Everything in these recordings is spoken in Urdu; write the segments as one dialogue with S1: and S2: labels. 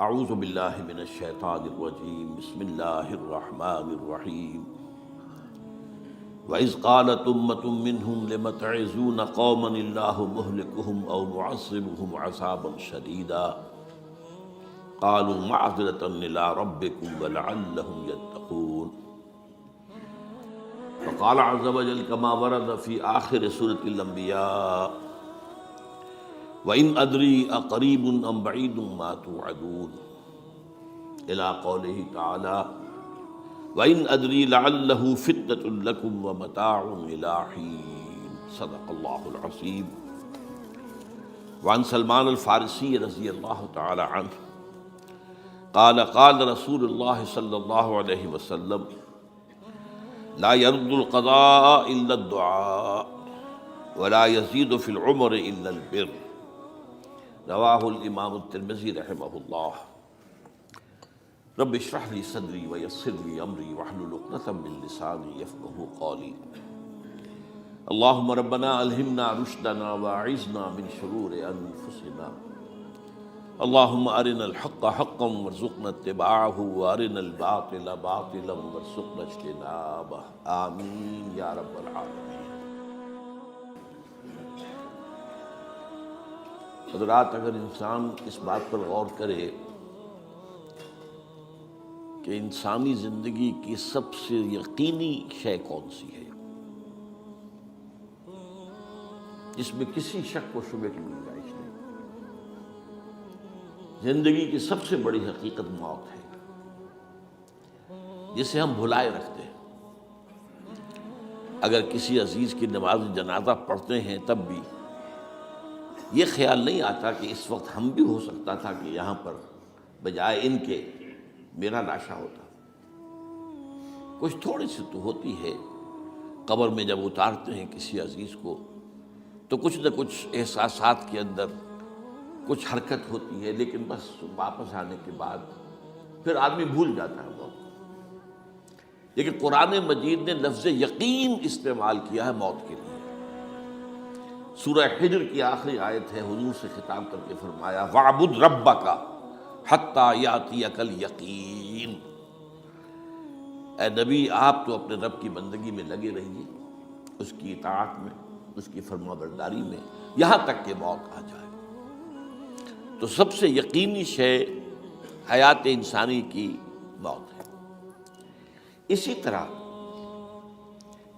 S1: اعوذ باللہ من الشیطان الرجیم بسم اللہ الرحمن الرحیم وَإِذْ قَالَتْ أُمَّةٌ مِّنْهُمْ لِمَ تَعِظُونَ قَوْمًا اللَّهُ مُهْلِكُهُمْ أَوْ مُعَذِّبُهُمْ عَذَابًا شَدِيدًا قَالُوا مَعْذِرَةً إِلَىٰ رَبِّكُمْ وَلَعَلَّهُمْ يَتَّقُونَ وقال عز وجل كما ورد في آخر سورة الأنبياء وَإِنْ أَدْرِي أَقَرِيبٌ أَمْ بَعِيدٌ مَا تُوعَدُونَ إلى قوله تعالى وَإِنْ أَدْرِي لَعَلَّهُ فِتْنَةٌ لَكُمْ وَمَتَاعٌ إِلَىٰ حِينٍ صدق اللہ العظیم۔ وعن سلمان الفارسی رضی اللہ تعالی عنہ قال قال رسول اللہ صلی اللہ علیہ وسلم لا يرد القضاء إلا الدعاء ولا يزيد في العمر إلا البر رواہ الامام الترمذی رحمہ اللہ۔ رب اشرح لی صدری ویسر لی امری واحلل عقدۃ من لسانی یفقہوا قولی۔ اللہم ربنا الہمنا رشدنا واعذنا من شرور انفسنا، اللہم ارنا الحق حقا وارزقنا اتباعہ وارنا الباطل باطلا وارزقنا اجتنابہ، آمین یا رب العالمین۔ حضرات، اگر انسان اس بات پر غور کرے کہ انسانی زندگی کی سب سے یقینی شے کون سی ہے جس میں کسی شک و شبہ کی گنجائش نہیں، زندگی کی سب سے بڑی حقیقت موت ہے جسے ہم بھلائے رکھتے ہیں۔ اگر کسی عزیز کی نماز جنازہ پڑھتے ہیں تب بھی یہ خیال نہیں آتا کہ اس وقت ہم بھی ہو سکتا تھا کہ یہاں پر بجائے ان کے میرا لاشا ہوتا۔ کچھ تھوڑی سی تو ہوتی ہے، قبر میں جب اتارتے ہیں کسی عزیز کو تو کچھ نہ کچھ احساسات کے اندر کچھ حرکت ہوتی ہے، لیکن بس واپس آنے کے بعد پھر آدمی بھول جاتا ہے موت۔ لیکن قرآن مجید نے لفظ یقین استعمال کیا ہے موت کے لیے۔ سورہ حجر کی آخری آیت ہے، حضور سے خطاب کر کے فرمایا وَاعْبُدْ رَبَّكَ حَتَّىٰ يَأْتِيَكَ الْيَقِينُ۔ اے نبی، آپ تو اپنے رب کی بندگی میں لگے رہیے، اس کی اطاعت میں، اس کی فرما برداری میں، یہاں تک کہ موت آ جائے۔ تو سب سے یقینی شے حیات انسانی کی موت ہے۔ اسی طرح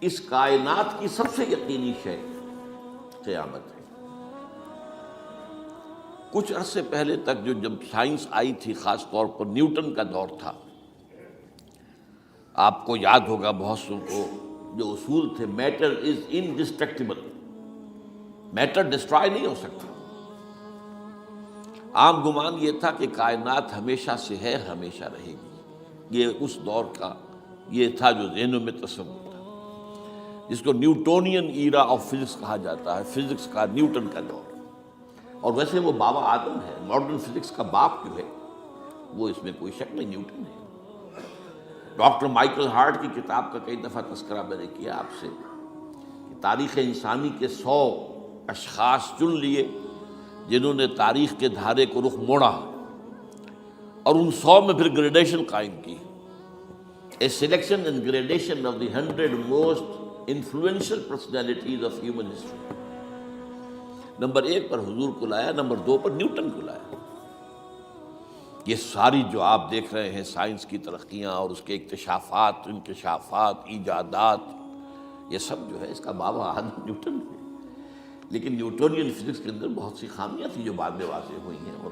S1: اس کائنات کی سب سے یقینی شے قیامت ہے۔ کچھ عرصے پہلے تک جب سائنس آئی تھی، خاص طور پر نیوٹن کا دور تھا، آپ کو یاد ہوگا بہت سو کو جو اصول تھے، میٹر از انڈسٹرکٹیبل، میٹر ڈسٹرائے نہیں ہو سکتا۔ عام گمان یہ تھا کہ کائنات ہمیشہ سے ہے، ہمیشہ رہے گی۔ یہ اس دور کا یہ تھا جو ذہنوں میں تصور تھا، جس کو نیوٹونین ایرا آف فزکس کہا جاتا ہے، فزکس کا نیوٹن کا دور۔ اور ویسے وہ بابا آدم ہے، ماڈرن فزکس کا باپ جو ہے وہ اس میں کوئی شک نہیں، نیوٹن ہے۔ ڈاکٹر مائیکل ہارٹ کی کتاب کا کئی دفعہ تذکرہ میں نے کیا آپ سے کہ تاریخ انسانی کے 100 اشخاص چن لیے جنہوں نے تاریخ کے دھارے کو رخ موڑا، اور ان 100 میں پھر گریڈیشن قائم کی، a selection and gradation of the 100 most influential personalities of human history۔ Number 1 پر حضور کو لایا، نمبر 2 پر نیوٹن کو لایا۔ یہ ساری جو آپ دیکھ رہے ہیں سائنس کی ترقیاں اور اس کے اکتشافات، انکشافات، ایجادات، یہ سب جو ہے اس کا بابا آدم نیوٹن ہے۔ لیکن نیوٹونین فزکس کے اندر بہت سی خامیاں تھیں جو بعد میں واضح ہوئی ہیں، اور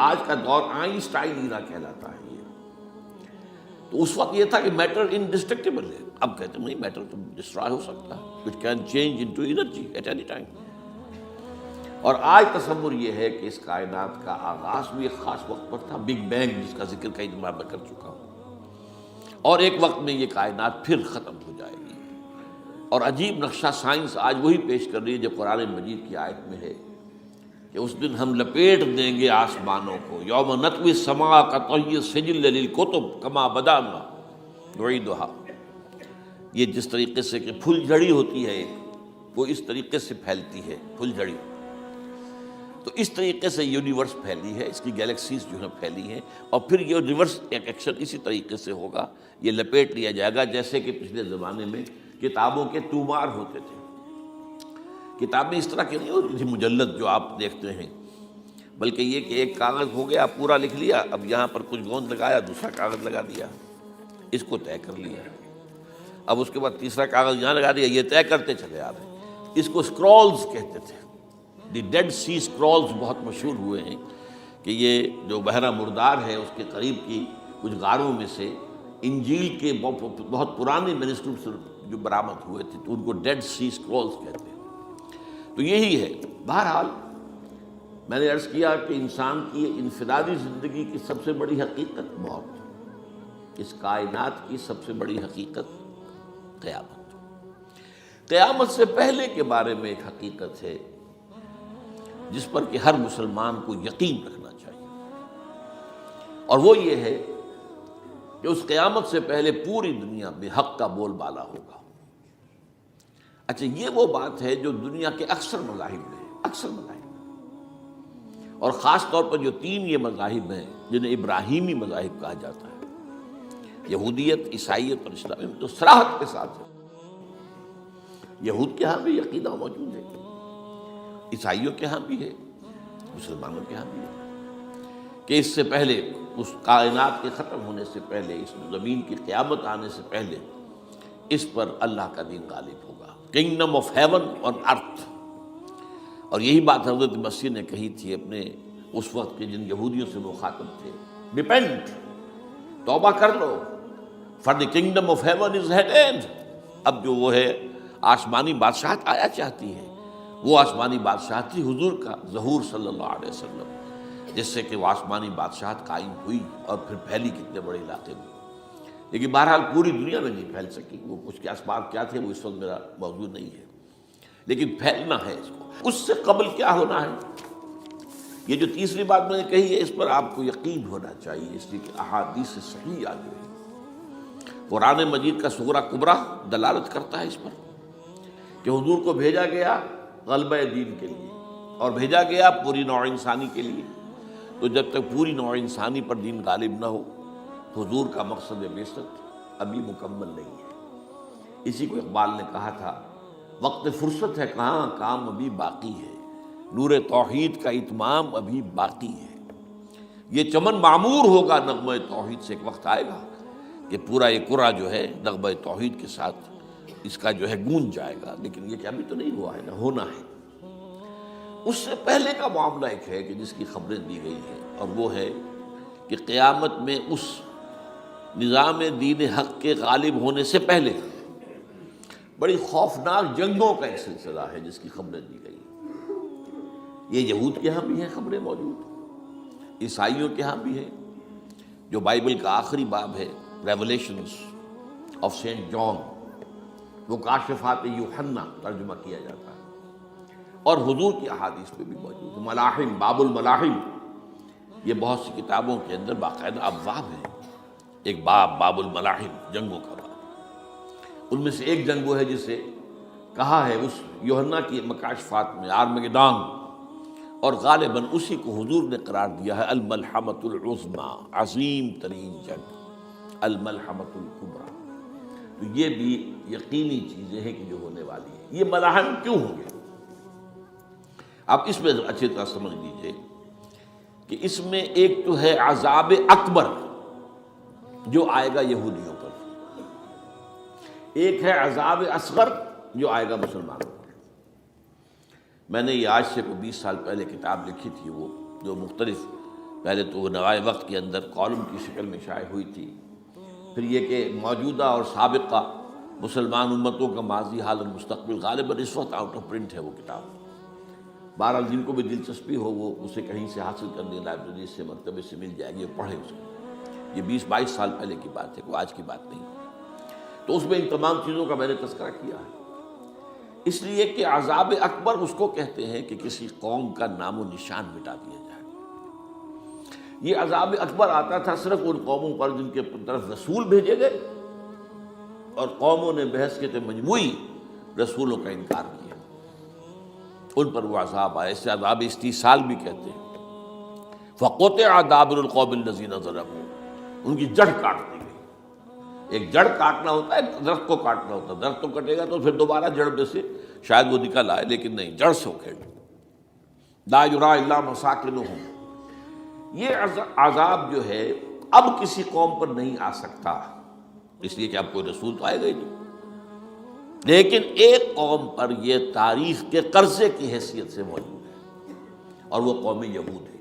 S1: آج کا دور آئنسٹائن ایرا کہلاتا ہے۔ تو اس وقت یہ تھا کہ میٹر انڈسٹرکٹیبل ہے، اب کہتے ہیں نہیں، میٹر تو ڈسٹرائے ہو سکتا ہے، it can change into energy at any time. اور آج تصور یہ ہے کہ اس کائنات کا آغاز بھی ایک خاص وقت پر تھا، بگ بینگ، جس کا ذکر کئی دفعہ میں کر چکا ہوں، اور ایک وقت میں یہ کائنات پھر ختم ہو جائے گی۔ اور عجیب نقشہ سائنس آج وہی پیش کر رہی ہے جو قرآن مجید کی آیت میں ہے کہ اس دن ہم لپیٹ دیں گے آسمانوں کو، یوم نطوی السماء کطی السجل للکتب کما بدانا نعیدھا۔ یہ جس طریقے سے کہ پھل جھڑی ہوتی ہے وہ اس طریقے سے پھیلتی ہے پھل جھڑی، تو اس طریقے سے یونیورس پھیلی ہے، اس کی گیلیکسیز جو ہیں پھیلی ہیں، اور پھر یہ ریورس ایکشن اسی طریقے سے ہوگا، یہ لپیٹ لیا جائے گا جیسے کہ پچھلے زمانے میں کتابوں کے تومار ہوتے تھے۔ کتابیں اس طرح کی نہیں ہوتی تھی مجلد جو آپ دیکھتے ہیں، بلکہ یہ کہ ایک کاغذ ہو گیا پورا لکھ لیا، اب یہاں پر کچھ گوند لگایا، دوسرا کاغذ لگا دیا، اس کو طے کر لیا، اب اس کے بعد تیسرا کاغذ یہاں لگا دیا، یہ طے کرتے چلے آ رہے ہیں۔ اس کو اسکرولز کہتے تھے، دی ڈیڈ سی اسکرولز بہت مشہور ہوئے ہیں کہ یہ جو بحیرہ مردار ہے اس کے قریب کی کچھ غاروں میں سے انجیل کے بہت پرانے مینuscripts جو برآمد ہوئے تھے، تو ان کو ڈیڈ سی اسکرولز کہتے ہیں۔ تو یہی ہے۔ بہرحال میں نے عرض کیا کہ انسان کی انفرادی زندگی کی سب سے بڑی حقیقت موت، اس کائنات کی سب سے بڑی حقیقت قیامت۔ قیامت سے پہلے کے بارے میں ایک حقیقت ہے جس پر کہ ہر مسلمان کو یقین رکھنا چاہیے، اور وہ یہ ہے کہ اس قیامت سے پہلے پوری دنیا میں حق کا بول بالا ہوگا۔ اچھا، یہ وہ بات ہے جو دنیا کے اکثر مذاہب میں ہے، اکثر مذاہب میں، اور خاص طور پر جو تین یہ مذاہب ہیں جنہیں ابراہیمی مذاہب کہا جاتا ہے، یہودیت، عیسائیت اور اسلام، تو صراحت کے ساتھ ہے۔ یہود کے ہاں بھی عقیدہ موجود ہے، عیسائیوں کے ہاں بھی ہے، مسلمانوں کے ہاں بھی ہے، کہ اس سے پہلے، اس کائنات کے ختم ہونے سے پہلے، اس زمین کی قیامت آنے سے پہلے اس پر اللہ کا دین غالب ہوگا، کنگڈم آف ہیون اور ارتھ۔ اور یہی بات حضرت مسیح نے کہی تھی اپنے اس وقت کے جن یہودیوں سے مخاطب تھے، ریپینٹ، توبہ کر لو، for the kingdom of heaven is at hand. اب جو وہ ہے آسمانی بادشاہت آیا چاہتی ہے، وہ آسمانی بادشاہت تھی حضور کا ظہور صلی اللہ علیہ وسلم، جس سے کہ وہ آسمانی بادشاہت قائم ہوئی اور پھر پھیلی کتنے بڑے علاقے میں، لیکن بہرحال پوری دنیا میں نہیں پھیل سکی۔ وہ کچھ کے اسباب کیا تھے وہ اس وقت میرا موضوع نہیں ہے، لیکن پھیلنا ہے اس کو۔ اس سے قبل کیا ہونا ہے، یہ جو تیسری بات میں نے کہی ہے، اس پر آپ کو یقین ہونا چاہیے، اس لیے کہ احادیث صحیح آ گئی ہے۔ قرآن مجید کا سورہ کبریٰ دلالت کرتا ہے اس پر کہ حضور کو بھیجا گیا غلبہ دین کے لیے، اور بھیجا گیا پوری نوع انسانی کے لیے۔ تو جب تک پوری نوع انسانی پر دین غالب نہ ہو، حضور کا مقصد بعثت ابھی مکمل نہیں ہے۔ اسی کو اقبال نے کہا تھا، وقت فرصت ہے کہاں، کام ابھی باقی ہے، نور توحید کا اتمام ابھی باقی ہے۔ یہ چمن معمور ہوگا نغمہ توحید سے، ایک وقت آئے گا کہ پورا یہ قرآن جو ہے نغمہ توحید کے ساتھ اس کا جو ہے گونج جائے گا، لیکن یہ کہ ابھی تو نہیں ہوا ہے، نہ ہونا ہے۔ اس سے پہلے کا معاملہ ایک ہے کہ جس کی خبریں دی گئی ہیں، اور وہ ہے کہ قیامت میں اس نظام دین حق کے غالب ہونے سے پہلے بڑی خوفناک جنگوں کا ایک سلسلہ ہے جس کی خبریں دی گئی ہیں۔ یہ یہود کے ہاں بھی ہیں خبریں موجود، عیسائیوں کے ہاں بھی ہیں۔ جو بائبل کا آخری باب ہے، ریولیشنز آف سینٹ جان، وہ کاشفات یوحنا ترجمہ کیا جاتا ہے، اور حضور کی احادیث میں بھی موجود ہے۔ ملاحم، باب الملاحم، یہ بہت سی کتابوں کے اندر باقاعدہ ابواب ہیں، ایک باب الملاحم، جنگوں کا باب۔ ان میں سے ایک جنگ وہ ہے جسے کہا ہے اس یوحنا کی مکاشفات میں آرمگدان، اور غالباً اسی کو حضور نے قرار دیا ہے الملحمۃ العظمیٰ، عظیم ترین جنگ، الملحمۃ الکبریٰ۔ تو یہ بھی یقینی چیزیں ہیں کہ جو ہونے والی ہیں۔ یہ ملاحم کیوں ہوں گے؟ آپ اس میں اچھی طرح سمجھ لیجئے کہ اس میں ایک تو ہے عذاب اکبر جو آئے گا یہودیوں پر، ایک ہے عذاب اصغر جو آئے گا مسلمانوں پر۔ میں نے یہ آج سے 20 سال پہلے کتاب لکھی تھی، وہ جو مختلف، پہلے تو وہ نوائے وقت کے اندر کالم کی شکل میں شائع ہوئی تھی، پھر یہ کہ موجودہ اور سابقہ مسلمان امتوں کا ماضی، حال اور مستقبل، غالباً اس وقت آؤٹ آف پرنٹ ہے وہ کتاب۔ بہرحال جن کو بھی دلچسپی ہو وہ اسے کہیں سے حاصل کر لیں، لائبریری سے، مکتبے سے مل جائے گی، پڑھیں اس کو۔ یہ 20-22 سال پہلے کی بات ہے، کوئی آج کی بات نہیں۔ تو اس میں ان تمام چیزوں کا میں نے تذکرہ کیا ہے، اس لیے کہ عذاب اکبر اس کو کہتے ہیں کہ کسی قوم کا نام و نشان مٹا دیا جائے۔ یہ عذاب اکبر آتا تھا صرف ان قوموں پر جن کے طرف رسول بھیجے گئے اور قوموں نے بحث کے مجموعی رسولوں کا انکار کیا، ان پر وہ عذاب آئے، اسے عذاب استیصال بھی کہتے ہیں۔ فقطع دابر القوم الذین ظلموا، ان کی جڑ کاٹ دی گئی۔ ایک جڑ کاٹنا ہوتا ہے، درخت کو کاٹنا ہوتا ہے، درخت تو کٹے گا تو پھر دوبارہ جڑ میں سے شاید وہ نکل آئے، لیکن نہیں، جڑ سے اکھیڑ۔ لا یرا الا مساکنہم، یہ عذاب جو ہے اب کسی قوم پر نہیں آ سکتا، اس لیے کہ اب کوئی رسول تو آئے گا ہی نہیں، لیکن ایک قوم پر یہ تاریخ کے قرضے کی حیثیت سے موجود ہے، اور وہ قوم یہود ہے۔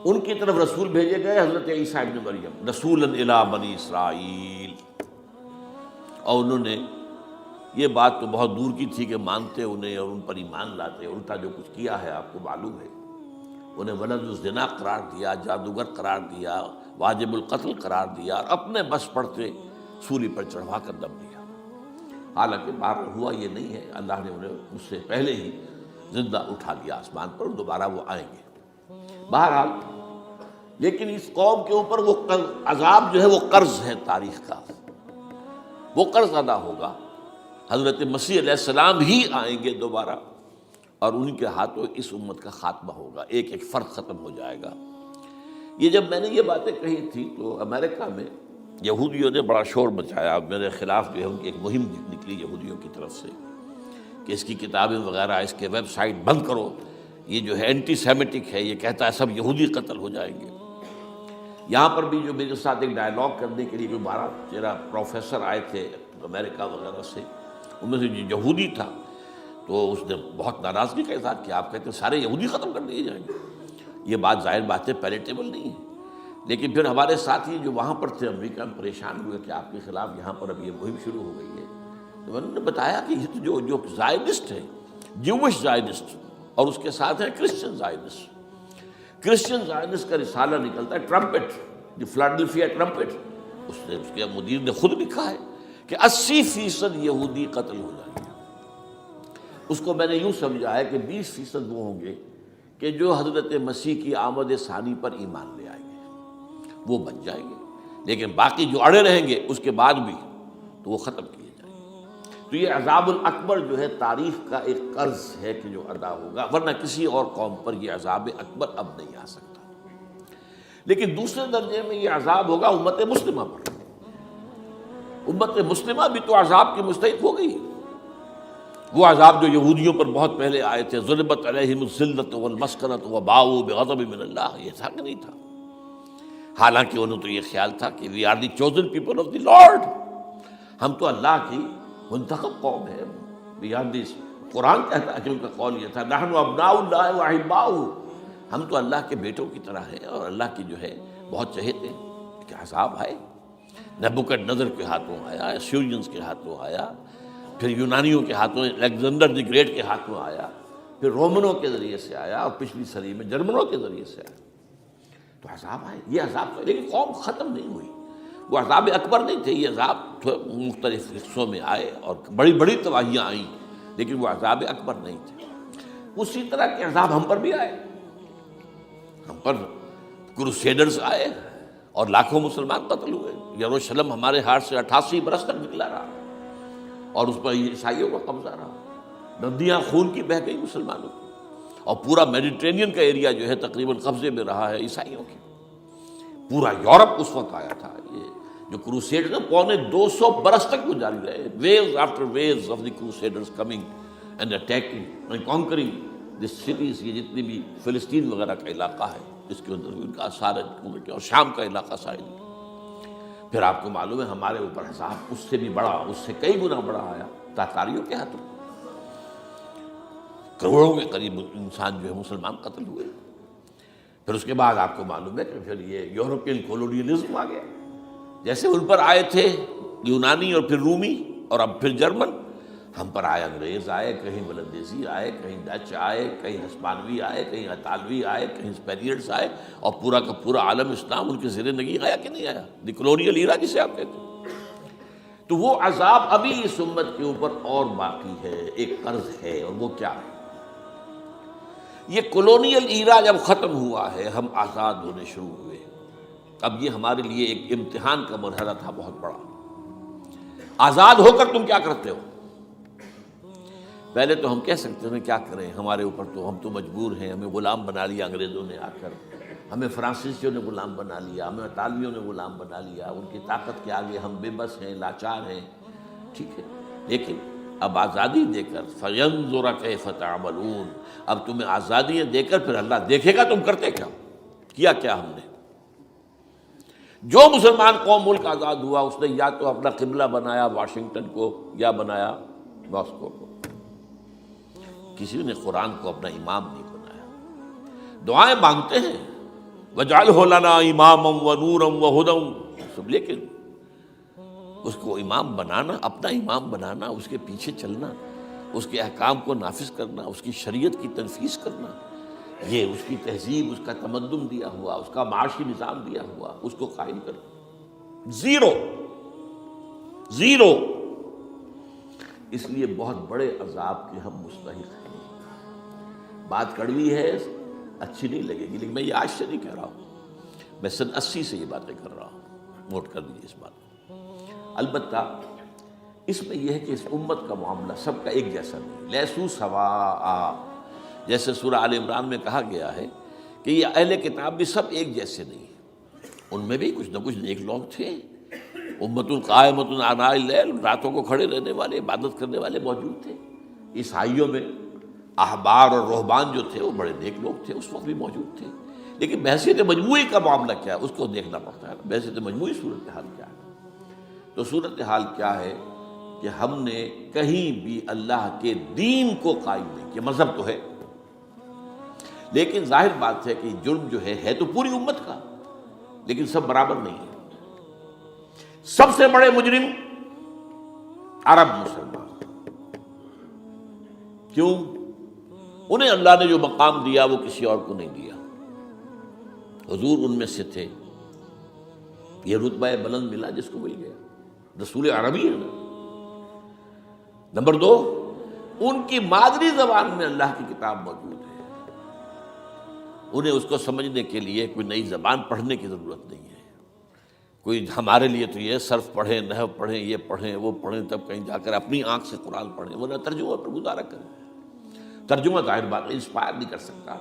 S1: ان کی طرف رسول بھیجے گئے حضرت عیسیٰ ابن مریم، رسولا الی بنی اسرائیل، اور انہوں نے یہ بات تو بہت دور کی تھی کہ مانتے انہیں اور ان پر ایمان لاتے، الٹا جو کچھ کیا ہے آپ کو معلوم ہے، انہیں ولد الزنا قرار دیا، جادوگر قرار دیا، واجب القتل قرار دیا، اور اپنے بس پڑتے سولی پر چڑھوا کر دم دیا۔ حالانکہ بار ہوا یہ نہیں ہے، اللہ نے انہیں اس سے پہلے ہی زندہ اٹھا لیا آسمان پر، دوبارہ وہ آئیں گے۔ بہرحال لیکن اس قوم کے اوپر وہ عذاب جو ہے وہ قرض ہے تاریخ کا، وہ قرض ادا ہوگا۔ حضرت مسیح علیہ السلام ہی آئیں گے دوبارہ، اور ان کے ہاتھوں اس امت کا خاتمہ ہوگا، ایک ایک فرد ختم ہو جائے گا۔ یہ جب میں نے یہ باتیں کہی تھی تو امریکہ میں یہودیوں نے بڑا شور مچایا، میرے خلاف جو ہے ان کی ایک مہم نکلی یہودیوں کی طرف سے کہ اس کی کتابیں وغیرہ، اس کے ویب سائٹ بند کرو، یہ جو ہے اینٹی سیمیٹک ہے، یہ کہتا ہے سب یہودی قتل ہو جائیں گے۔ یہاں پر بھی جو میرے ساتھ ایک ڈائلاگ کرنے کے لیے کوئی 12-13 پروفیسر آئے تھے امریکہ وغیرہ سے، ان میں سے جو یہودی تھا تو اس نے بہت ناراضگی کا اظہار کیا، آپ کہتے ہیں سارے یہودی ختم کر دیے جائیں گے، یہ بات ظاہر بات ہے پیلیٹیبل نہیں ہے۔ لیکن پھر ہمارے ساتھی جو وہاں پر تھے امریکہ میں پریشان ہوئے کہ آپ کے خلاف یہاں پر اب یہ مہم شروع ہو گئی ہے، تو میں نے بتایا کہ یہ تو جو زائنسٹ ہے، جوش زائنسٹ، اور اس کے ساتھ ہے کرسچن زائنسٹ۔ کرسچن زائنسٹ کا رسالہ نکلتا ہے ٹرمپٹ، دی فلاڈلفیا ٹرمپٹ، اس کے مدیر نے خود لکھا ہے کہ 80% یہودی قتل ہو جائیں گے۔ اس کو میں نے یوں سمجھا ہے کہ 20% وہ ہوں گے کہ جو حضرت مسیح کی آمد ثانی پر ایمان لے آئیں گے، وہ بچ جائیں گے، لیکن باقی جو اڑے رہیں گے اس کے بعد بھی تو وہ ختم کیے جائیں گے۔ تو یہ عذاب الاکبر جو ہے تاریخ کا ایک قرض ہے کہ جو ادا ہوگا، ورنہ کسی اور قوم پر یہ عذاب اکبر اب نہیں آ سکتا۔ لیکن دوسرے درجے میں یہ عذاب ہوگا امت مسلمہ پر۔ امت مسلمہ بھی تو عذاب کی مستحق ہو گئی۔ وہ عذاب جو یہودیوں پر بہت پہلے آئے تھے، ضربت علیہم الذلۃ والمسکنۃ وباؤوا بغضب من اللہ، یہ تھا کہ نہیں تھا؟ حالانکہ انہوں تو یہ خیال تھا کہ we are the chosen people of the Lord, ہم تو اللہ کی منتخب قوم ہے، وی آر دی، قرآن کہتا ہے کہ ان کا قول یہ تھا نحن ابناء اللہ واحباؤہ، ہم تو اللہ کے بیٹوں کی طرح ہیں اور اللہ کی جو ہے بہت چہیتے ہیں۔ کہ عذاب آئے، نبوکڈنضر کے ہاتھوں آیا، اسیرینز کے ہاتھوں آیا، پھر یونانیوں کے ہاتھوں، الیگزینڈر دی گریٹ کے ہاتھوں آیا، پھر رومنوں کے ذریعے سے آیا، اور پچھلی صدی میں جرمنوں کے ذریعے سے آیا۔ تو عذاب آئے، یہ عذاب، لیکن قوم ختم نہیں ہوئی۔ وہ عذاب اکبر نہیں تھے، یہ عذاب مختلف حصوں میں آئے اور بڑی بڑی تباہیاں آئیں، لیکن وہ عذاب اکبر نہیں تھے۔ اسی طرح کے عذاب ہم پر بھی آئے، ہم پر کروسیڈرز آئے اور لاکھوں مسلمان قتل ہوئے۔ یروشلم ہمارے ہاتھ سے 88 برس تک نکلا رہا، اور اس پر عیسائیوں کا قبضہ رہا، ندیاں خون کی بہہ گئی مسلمانوں کی، اور پورا میڈیٹرینین کا ایریا جو ہے تقریباً قبضے میں رہا ہے عیسائیوں کے۔ پورا یورپ اس وقت آیا تھا۔ یہ جو کروسیڈ نا 250 برس تک وہ جاری رہے، waves after waves of the Crusaders coming and attacking and conquering the cities. یہ جتنی بھی فلسطین وغیرہ کا علاقہ ہے اس کے اندر بھی ان کا اثار ہے، اور شام کا علاقہ سارے۔ پھر آپ کو معلوم ہے ہمارے اوپر عذاب اس سے بھی بڑا، اس سے کئی گنا بڑا آیا تاتاریوں کے ہاتھوں، کروڑوں کے قریب انسان جو ہے مسلمان قتل ہوئے۔ پھر اس کے بعد آپ کو معلوم ہے کہ پھر یہ یورپین کولونیلزم آ گیا، جیسے ان پر آئے تھے یونانی اور پھر رومی اور اب پھر جرمن، ہم پر آئے انگریز آئے، کہیں ولندیزی آئے، کہیں ڈچ آئے، کہیں ہسپانوی آئے، کہیں اطالوی آئے، کہیں اسپینیئرز آئے، اور پورا کا پورا عالم اسلام ان کے زیر نگین آیا کہ نہیں آیا؟ دی کلونیل ایرا جسے آپ کہتے ہیں۔ تو وہ عذاب ابھی اس امت کے اوپر اور باقی ہے، ایک قرض ہے، اور وہ کیا ہے؟ یہ کلونیل ایرا جب ختم ہوا ہے، ہم آزاد ہونے شروع ہوئے، اب یہ ہمارے لیے ایک امتحان کا مرحلہ تھا بہت بڑا۔ آزاد ہو کر تم کیا کرتے ہو؟ پہلے تو ہم کہہ سکتے ہیں کیا کریں، ہمارے اوپر تو ہم تو مجبور ہیں، ہمیں غلام بنا لیا انگریزوں نے آ کر، ہمیں فرانسیسیوں نے غلام بنا لیا، ہمیں اطالویوں نے غلام بنا لیا، ان کی طاقت کے آگے ہم بے بس ہیں، لاچار ہیں. ٹھیک ہے، لیکن اب آزادی دے کر فَيَنظُرَ كَيْفَ تَعْمَلُونَ، اب تمہیں آزادیاں دے کر پھر اللہ دیکھے گا تم کرتے کیا کیا ہم نے. جو مسلمان قوم ملک آزاد ہوا اس نے یا تو اپنا قبلہ بنایا واشنگٹن کو یا بنایا ماسکو کو، کسی نے قرآن کو اپنا امام نہیں بنایا. دعائیں مانگتے ہیں وَاجْعَلْهُ لَنَا إِمَامًا وَنُورًا وَهُدًى سب، لیکن اس کو امام بنانا، اپنا امام بنانا، اس کے پیچھے چلنا، اس کے احکام کو نافذ کرنا، اس کی شریعت کی تنفیذ کرنا، یہ اس کی تہذیب، اس کا تمدن دیا ہوا، اس کا معاشی نظام دیا ہوا، اس کو قائم کرنا زیرو. اس لیے بہت بڑے عذاب کے ہم مستحق ہیں. بات کڑوی ہے، اچھی نہیں لگے گی، لیکن میں یہ آج سے نہیں کہہ رہا ہوں، میں سن 80 سے یہ باتیں کر رہا ہوں. نوٹ کر لیجیے اس بات کو. البتہ اس میں یہ ہے کہ اس امت کا معاملہ سب کا ایک جیسا نہیں. لیسو سواء، جیسے سورہ آل عمران میں کہا گیا ہے کہ یہ اہل کتاب بھی سب ایک جیسے نہیں ہیں، ان میں بھی کچھ نہ کچھ نیک لوگ تھے. امت قائمۃ آناء اللیل، راتوں کو کھڑے رہنے والے، عبادت کرنے والے موجود تھے. عیسائیوں میں احبار اور رہبان جو تھے وہ بڑے نیک لوگ تھے، اس وقت بھی موجود تھے. لیکن بحثیت مجموعی کا معاملہ کیا ہے اس کو دیکھنا پڑتا ہے. بحثیت مجموعی صورتحال کیا ہے؟ تو صورتحال کیا ہے کہ ہم نے کہیں بھی اللہ کے دین کو قائم نہیں کیا. مذہب تو ہے، لیکن ظاہر بات ہے کہ جرم جو ہے تو پوری امت کا، لیکن سب برابر نہیں ہے. سب سے بڑے مجرم عرب مسلمان. کیوں؟ انہیں اللہ نے جو مقام دیا وہ کسی اور کو نہیں دیا. حضور ان میں سے تھے، یہ رتبہ بلند ملا جس کو مل گیا. رسول عربی ہے نا. نمبر 2، ان کی مادری زبان میں اللہ کی کتاب موجود ہے. انہیں اس کو سمجھنے کے لیے کوئی نئی زبان پڑھنے کی ضرورت نہیں ہے. کوئی ہمارے لیے تو یہ صرف پڑھیں، نحو پڑھیں، یہ پڑھیں، وہ پڑھیں، تب کہیں جا کر اپنی آنکھ سے قرآن پڑھیں، ورنہ ترجمہ پر گزارا کریں. ترجمہ ظاہر بات انسپائر نہیں کر سکتا.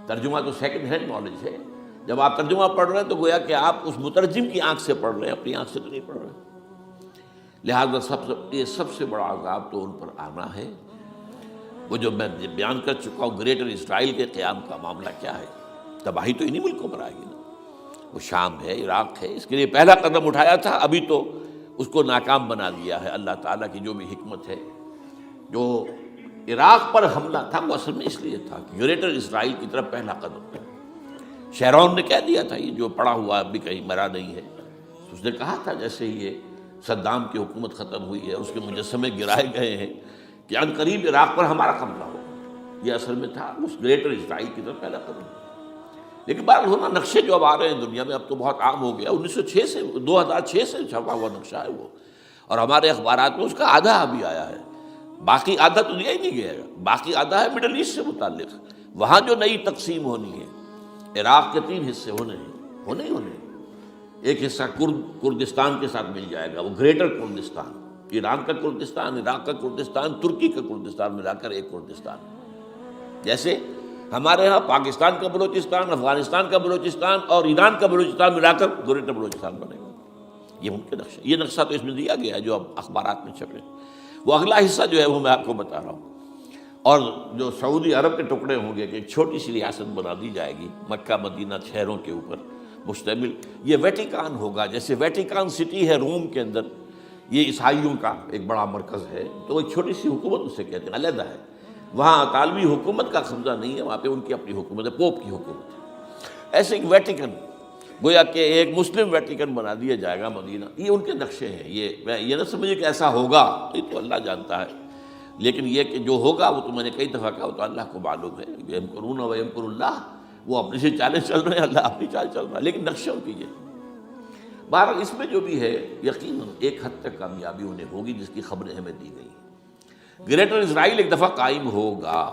S1: ترجمہ تو سیکنڈ ہینڈ نالج ہے. جب آپ ترجمہ پڑھ رہے ہیں تو گویا کہ آپ اس مترجم کی آنکھ سے پڑھ رہے ہیں، اپنی آنکھ سے تو نہیں پڑھ رہے. لہٰذا یہ سب سے بڑا عذاب تو ان پر آنا ہے. وہ جو میں بیان کر چکا ہوں گریٹر اسرائیل کے قیام کا معاملہ کیا ہے، تباہی تو انہی ملکوں پر آئے گی نا. وہ شام ہے، عراق ہے، اس کے لیے پہلا قدم اٹھایا تھا، ابھی تو اس کو ناکام بنا دیا ہے. اللہ تعالیٰ کی جو بھی حکمت ہے. جو عراق پر حملہ تھا وہ اصل میں اس لیے تھا کہ گریٹر اسرائیل کی طرف پہلا قدم تھا. شیرون نے کہہ دیا تھا، یہ جو پڑا ہوا ابھی کہیں مرا نہیں ہے. اس نے کہا تھا جیسے ہی یہ صدام کی حکومت ختم ہوئی ہے، اس کے مجسمے گرائے گئے ہیں، کہ ان قریب عراق پر ہمارا قبضہ ہو. یہ اصل میں تھا اس گریٹر اسرائیل کی طرف پہلا قدم. لیکن بہرحال ہونا نقشے جو اب آ رہے ہیں دنیا میں اب تو بہت عام ہو گیا. 1906 سے 2006 سے چھپا ہوا نقشہ ہے وہ، اور ہمارے اخبارات میں اس کا آدھا ابھی آیا ہے. باقی آدھا تو دیا ہی نہیں گیا ہے. باقی آدھا ہے مڈل ایسٹ سے متعلق. وہاں جو نئی تقسیم ہونی ہے، عراق کے 3 حصے ہونے ہیں. ایک حصہ کردستان کے ساتھ مل جائے گا، وہ گریٹر کردستان، ایران کا کردستان، عراق کا کردستان، ترکی کا کردستان ملا کر ایک کردستان. جیسے ہمارے ہاں پاکستان کا بلوچستان، افغانستان کا بلوچستان اور ایران کا بلوچستان ملا کر گریٹر بلوچستان بنے گا. یہ ممکن نقشہ، یہ نقشہ تو اس میں دیا گیا ہے جو اب اخبارات میں چھپے. وہ اگلا حصہ جو ہے وہ میں آپ کو بتا رہا ہوں. اور جو سعودی عرب کے ٹکڑے ہوں گے کہ ایک چھوٹی سی ریاست بنا دی جائے گی مکہ مدینہ شہروں کے اوپر مشتمل. یہ ویٹیکان ہوگا، جیسے ویٹیکان سٹی ہے روم کے اندر، یہ عیسائیوں کا ایک بڑا مرکز ہے. تو ایک چھوٹی سی حکومت اسے کہتے ہیں، علیحدہ ہے. وہاں عالمی حکومت کا قبضہ نہیں ہے، وہاں پہ ان کی اپنی حکومت ہے، پوپ کی حکومت ہے. ایسے ایک ویٹیکن، گویا کہ ایک مسلم ویٹیکن بنا دیا جائے گا مدینہ. یہ ان کے نقشے ہیں. یہ نہ سمجھے کہ ایسا ہوگا، یہ تو اللہ جانتا ہے. لیکن یہ کہ جو ہوگا وہ تو میں نے کئی دفعہ کہا، وہ تو اللہ کو معلوم ہے. یمکرون و یمکر اللہ، وہ اپنی سے چالیں چل رہے ہیں، اللہ اپنی چال چل رہا ہے. لیکن نقشوں کی یہ بہرحال اس میں جو بھی ہے یقیناً ایک حد تک کامیابی انہیں ہوگی جس کی خبریں ہمیں دی گئی. گریٹر اسرائیل ایک دفعہ قائم ہوگا.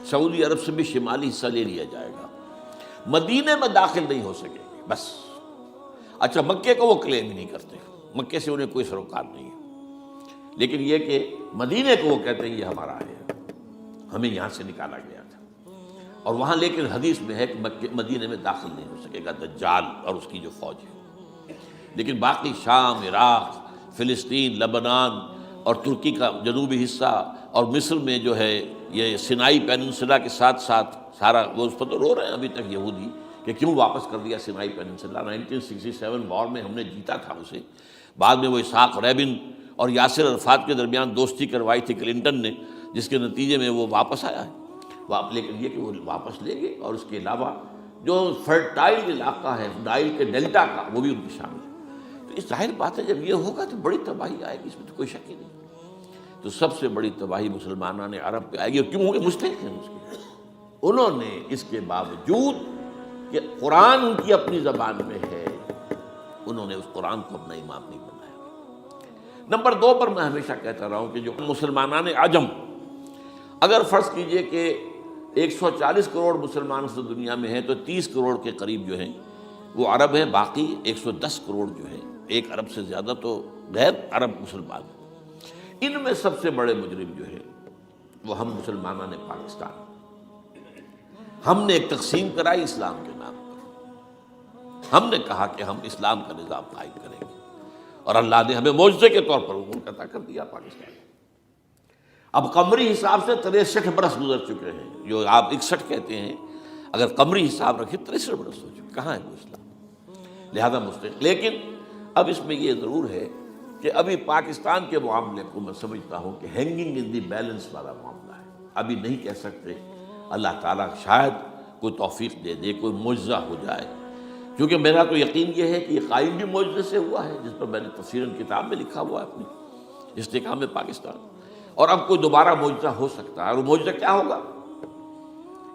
S1: سعودی عرب سے بھی شمالی حصہ لے لیا جائے گا. مدینے میں داخل نہیں ہو سکے گی بس. اچھا، مکے کو وہ کلیم ہی نہیں کرتے، مکے سے انہیں کوئی سروکار نہیں ہے. لیکن یہ کہ مدینے کو وہ کہتے ہیں یہ ہمارا ہے، ہمیں یہاں سے نکالا گیا تھا، اور وہاں لیکن حدیث میں ہے کہ مدینے میں داخل نہیں ہو سکے گا دجال اور اس کی جو فوج ہے، لیکن باقی شام، عراق، فلسطین، لبنان اور ترکی کا جنوبی حصہ اور مصر میں جو ہے یہ سینائی پیننسلا کے ساتھ ساتھ سارا، وہ اس پر تو رو رہے ہیں ابھی تک یہودی کہ کیوں واپس کر دیا سینائی پیننسلا، 1967 وار میں ہم نے جیتا تھا اسے، بعد میں وہ اسحاق ریبن اور یاسر عرفات کے درمیان دوستی کروائی تھی کلنٹن نے، جس کے نتیجے میں وہ واپس آیا ہے، لیکن یہ کہ وہ واپس لے گئے، اور اس کے علاوہ جو فرٹائل علاقہ ہے نائل کے ڈیلٹا کا وہ بھی ان کی شامل ہے۔ تو اس ظاہر بات ہے جب یہ ہوگا تو بڑی تباہی آئے گی، اس میں تو کوئی شک ہی نہیں۔ تو سب سے بڑی تباہی مسلمانان عرب پہ آئے گی، اور کیوں ہوگی؟ مستحق ہیں اس کے، انہوں نے اس کے باوجود کہ قرآن ان کی اپنی زبان میں ہے، انہوں نے اس قرآن کو اپنا امام نہیں بنایا۔ نمبر 2 پر میں ہمیشہ کہتا رہا ہوں کہ جو مسلمانان عجم، اگر فرض کیجئے کہ 140 کروڑ مسلمان اس دنیا میں ہیں تو 30 کروڑ کے قریب جو ہیں وہ عرب ہیں، باقی 110 کروڑ جو ہیں، 1 ارب سے زیادہ تو غیر عرب مسلمان ہیں۔ ان میں سب سے بڑے مجرم جو ہے وہ ہم مسلمانان پاکستان، ہم نے ایک تقسیم کرائی اسلام کے نام پر، ہم نے کہا کہ ہم اسلام کا نظام قائم کریں گے، اور اللہ نے ہمیں معجزے کے طور پر ملک عطا کر دیا پاکستان۔ اب قمری حساب سے 63 برس گزر چکے ہیں، جو آپ 61 کہتے ہیں، اگر قمری حساب رکھیں 63 برس ہو چکے، کہاں ہے وہ اسلام؟ لہذا مستحق۔ لیکن اب اس میں یہ ضرور ہے کہ ابھی پاکستان کے معاملے کو میں سمجھتا ہوں کہ ہینگنگ ان دی بیلنس والا معاملہ ہے، ابھی نہیں کہہ سکتے۔ اللہ تعالیٰ شاید کوئی توفیق دے دے، کوئی معجزہ ہو جائے، کیونکہ میرا تو یقین یہ ہے کہ یہ قائم بھی معجزے سے ہوا ہے، جس پر میں نے تفسیراً کتاب میں لکھا ہوا ہے اپنی استحکام پاکستان، اور اب کوئی دوبارہ معجزہ ہو سکتا ہے، اور وہ معجزہ کیا ہوگا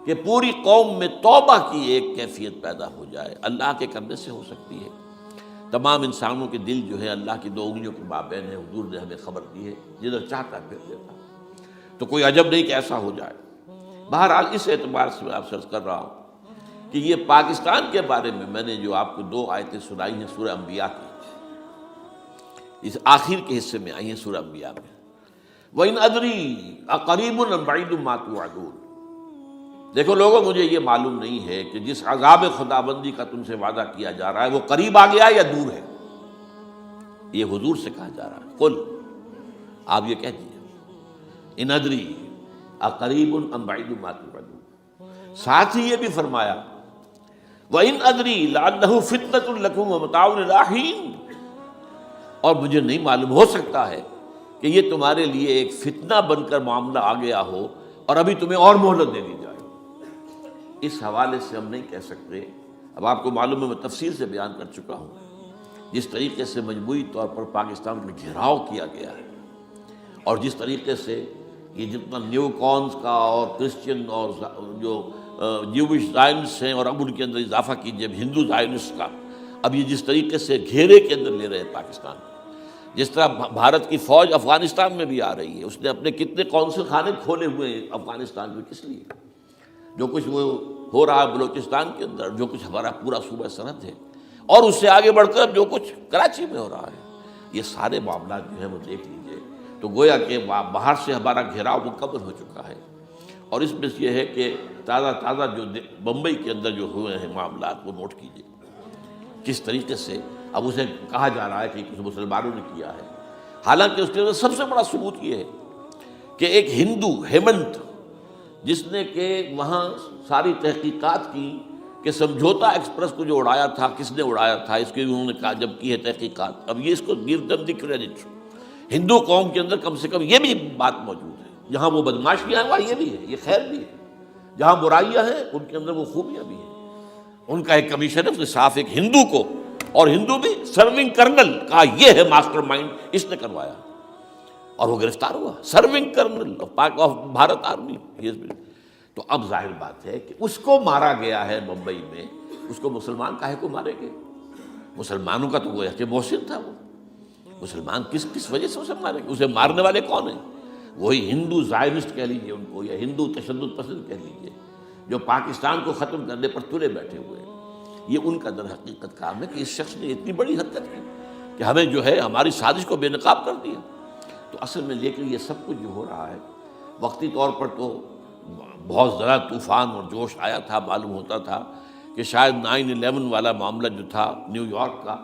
S1: کہ پوری قوم میں توبہ کی ایک کیفیت پیدا ہو جائے، اللہ کے کرنے سے ہو سکتی ہے۔ تمام انسانوں کے دل جو ہے اللہ کی 2 انگلیوں کے مابین ہے، حضور نے ہمیں خبر دی ہے، جدھر چاہتا ہے پھر دیتا، تو کوئی عجب نہیں کہ ایسا ہو جائے۔ بہرحال اس اعتبار سے میں آپ سے عرض کر رہا ہوں کہ یہ پاکستان کے بارے میں نے جو آپ کو 2 آیتیں سنائی ہیں سورہ انبیاء کی، اس آخر کے حصے میں آئی ہیں سورہ انبیاء میں، وَإِنْ أَدْرِي أَقَرِيبٌ أَمْ بَعِيدٌ مَا تُوعَدُونَ۔ دیکھو لوگوں، مجھے یہ معلوم نہیں ہے کہ جس عذاب خداوندی کا تم سے وعدہ کیا جا رہا ہے وہ قریب آ گیا یا دور ہے۔ یہ حضور سے کہا جا رہا ہے، قل، آپ یہ کہہ دیجیے، إِنْ أَدْرِي أَقَرِيبٌ أَمْ بَعِيدٌ مَا تُوعَدُونَ۔ ساتھ ہی یہ بھی فرمایا وَإِنْ أَدْرِي لَعَلَّهُ فِتْنَةٌ لَكُمْ وَمَتَاعٌ إِلَىٰ حِينٍ، اور مجھے نہیں معلوم، ہو سکتا ہے کہ یہ تمہارے لیے ایک فتنہ بن کر معاملہ آ گیا ہو اور ابھی تمہیں اور مہلت دے دی جائے۔ اس حوالے سے ہم نہیں کہہ سکتے، اب آپ کو معلوم ہے میں تفصیل سے بیان کر چکا ہوں جس طریقے سے مجموعی طور پر پاکستان میں گھیراؤ کیا گیا ہے، اور جس طریقے سے یہ جتنا نیو کونز کا اور کرسچن اور جو جیوش زائنسٹ ہیں، اور اب ان کے اندر اضافہ کیجیے ہندو زائنسٹ کا، اب یہ جس طریقے سے گھیرے کے اندر لے رہے ہیں پاکستان، جس طرح بھارت کی فوج افغانستان میں بھی آ رہی ہے، اس نے اپنے کتنے قونصل خانے کھولے ہوئے ہیں افغانستان میں، کس لیے؟ جو کچھ وہ ہو رہا ہے بلوچستان کے اندر، جو کچھ ہمارا پورا صوبہ سرحد ہے، اور اس سے آگے بڑھ کر جو کچھ کراچی میں ہو رہا ہے، یہ سارے معاملات جو ہیں وہ دیکھ لیجئے تو گویا کہ باہر سے ہمارا گھیراؤ مکمل ہو چکا ہے، اور اس میں یہ ہے کہ تازہ جو بمبئی کے اندر جو ہوئے ہیں معاملات وہ نوٹ کیجئے کس طریقے سے اب اسے کہا جا رہا ہے کہ کچھ مسلمانوں نے کیا ہے، حالانکہ اس کے اندر سب سے بڑا ثبوت یہ ہے کہ ایک ہندو ہیمنت، جس نے کہ وہاں ساری تحقیقات کی کہ سمجھوتا ایکسپریس کو جو اڑایا تھا کس نے اڑایا تھا، اس کی انہوں نے کہا جب کی ہے تحقیقات، ب یہ اس کو گیو دم دی کریڈٹ، ہندو قوم کے اندر کم سے کم یہ بھی بات موجود ہے، جہاں وہ بدماشیاں ہیں وہاں یہ بھی ہے، یہ خیر بھی ہے، جہاں برائیاں ہیں ان کے اندر وہ خوبیاں بھی ہیں۔ ان کا ایک کمیشن ہے، اس نے صاف ایک ہندو کو، اور ہندو بھی سرونگ کرنل کہا یہ ہے ماسٹر مائنڈ، اس نے کروایا، اور وہ گرفتار ہوا، serving kernel of Bharat army. تو اب ظاہر بات ہے کہ اس کو مارا گیا ہے ممبئی میں، اس کو مسلمان کاہے کو مارے گئے؟ مسلمانوں کا تو وہ کہ محسن تھا، وہ مسلمان کس وجہ سے اسے مارے گئے؟ اسے مارنے والے کون ہیں؟ وہی ہندو زائنسٹ کہہ لیجیے ان کو، یا ہندو تشدد پسند کہہ لیجیے، جو پاکستان کو ختم کرنے پر تلے بیٹھے ہوئے ہیں۔ یہ ان کا در حقیقت کام ہے کہ اس شخص نے اتنی بڑی حرکت کی کہ ہمیں جو ہے ہماری سازش کو بے نقاب کر دیا۔ تو اصل میں لیکن یہ سب کچھ جو ہو رہا ہے وقتی طور پر تو بہت زیادہ طوفان اور جوش آیا تھا، معلوم ہوتا تھا کہ شاید 9/11 والا معاملہ جو تھا نیو یارک کا،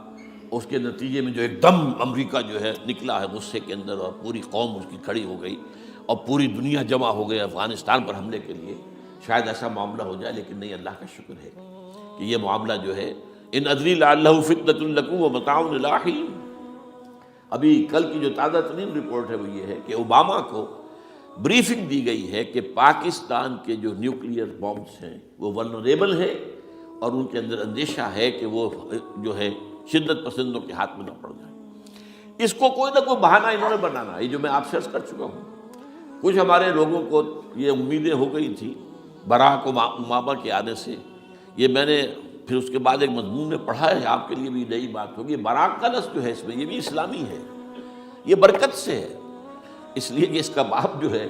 S1: اس کے نتیجے میں جو ایک دم امریکہ جو ہے نکلا ہے غصے کے اندر، اور پوری قوم اس کی کھڑی ہو گئی اور پوری دنیا جمع ہو گئی افغانستان پر حملے کے لیے، شاید ایسا معاملہ ہو جائے. لیکن نہیں، اللہ کا شکر ہے کہ یہ معاملہ جو ہے ان ادری لعلہ فتنۃ لکم ومتاع الی حین. ابھی کل کی جو تازہ ترین رپورٹ ہے وہ یہ ہے کہ اوباما کو بریفنگ دی گئی ہے کہ پاکستان کے جو نیوکلیئر بامز ہیں وہ ولنریبل ہیں، اور ان کے اندر اندیشہ ہے کہ وہ جو ہے شدت پسندوں کے ہاتھ میں نہ پڑ جائیں. اس کو کوئی نہ کوئی بہانہ انہوں نے بنانا ہے. یہ جو میں آپ سے عرض کر چکا ہوں، کچھ ہمارے لوگوں کو یہ امیدیں ہو گئی تھی براک اوباما کے آنے سے. یہ میں نے پھر اس کے بعد ایک مضمون میں پڑھا ہے، آپ کے لیے بھی نئی بات ہوگی. براک کا لفظ جو ہے اس میں یہ بھی اسلامی ہے، یہ برکت سے ہے، اس لیے کہ اس کا باپ جو ہے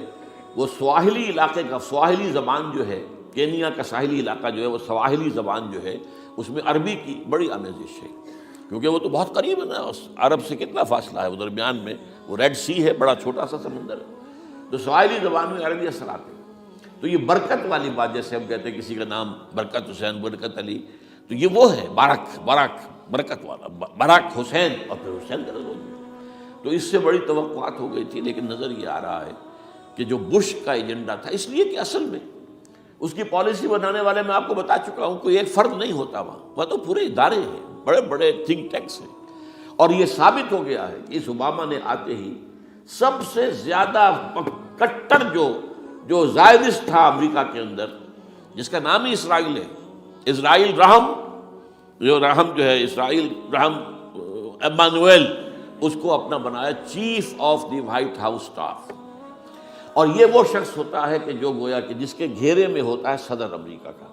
S1: وہ سواحلی علاقے کا، سواحلی زبان جو ہے، کینیا کا ساحلی علاقہ جو ہے وہ سواحلی زبان جو ہے اس میں عربی کی بڑی آمیزش ہے، کیونکہ وہ تو بہت قریب ہے نا، عرب سے کتنا فاصلہ ہے، وہ درمیان میں وہ ریڈ سی ہے، بڑا چھوٹا سا سمندر ہے، تو سواحلی زبان میں عربی اثرات ہیں. تو یہ برکت والی بات، جیسے ہم کہتے ہیں کسی کا نام برکت حسین، برکت علی، تو یہ وہ ہے بارک برکت والا، براک حسین اور پھر حسین کا نام. تو اس سے بڑی توقعات ہو گئی تھی، لیکن نظر یہ آ رہا ہے کہ جو بش کا ایجنڈا تھا، اس لیے کہ اصل میں اس کی پالیسی بنانے والے میں آپ کو بتا چکا ہوں کوئی ایک فرد نہیں ہوتا وہاں تو پورے ادارے ہیں، بڑے بڑے تھنک ٹینکس ہیں. اور یہ ثابت ہو گیا ہے کہ اس اوباما نے آتے ہی سب سے زیادہ کٹر جو زائدست تھا امریکہ کے اندر، جس کا نام ہی اسرائیل ہے، اسرائیل رحم، جو ہے اسرائیل رحم ایمانویل، اس کو اپنا بنایا chief of the white house staff. اور یہ وہ شخص ہوتا ہے کہ جو گویا کہ جس کے گھیرے میں ہوتا ہے صدر امریکہ کا.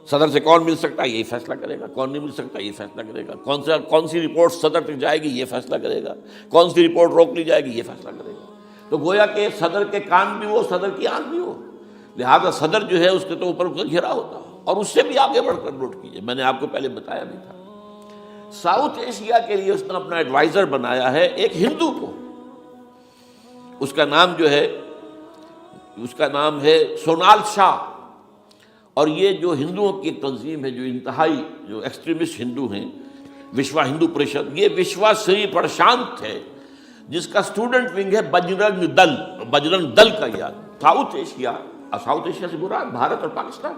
S1: صدر سے کون مل سکتا ہے یہی فیصلہ کرے گا، کون نہیں مل سکتا یہ فیصلہ کرے گا، کون سی رپورٹ صدر تک جائے گی یہ فیصلہ کرے گا، کون سی رپورٹ روک لی جائے گی یہ فیصلہ کرے گا. تو گویا کہ صدر کے کان بھی ہو، صدر کی آنکھ بھی ہو، لہذا صدر جو ہے اس کے تو اوپر اس کا گھیرا ہوتا ہے. اور اس سے بھی آگے بڑھ کر نوٹ کیجیے، میں نے آپ کو پہلے بتایا بھی تھا، ساؤتھ ایشیا کے لیے اس نے اپنا ایڈوائزر بنایا ہے ایک ہندو کو. اس کا نام ہے سونال شاہ. اور یہ جو ہندوؤں کی ایک تنظیم ہے، جو انتہائی جو ایکسٹریمسٹ ہندو ہیں، وشوا ہندو پریشد، یہ وشوا سری پرشانت ہے جس کا اسٹوڈنٹ ونگ ہے بجرنگ دل کا. یاد ساؤتھ ایشیا سے مراد بھارت اور پاکستان،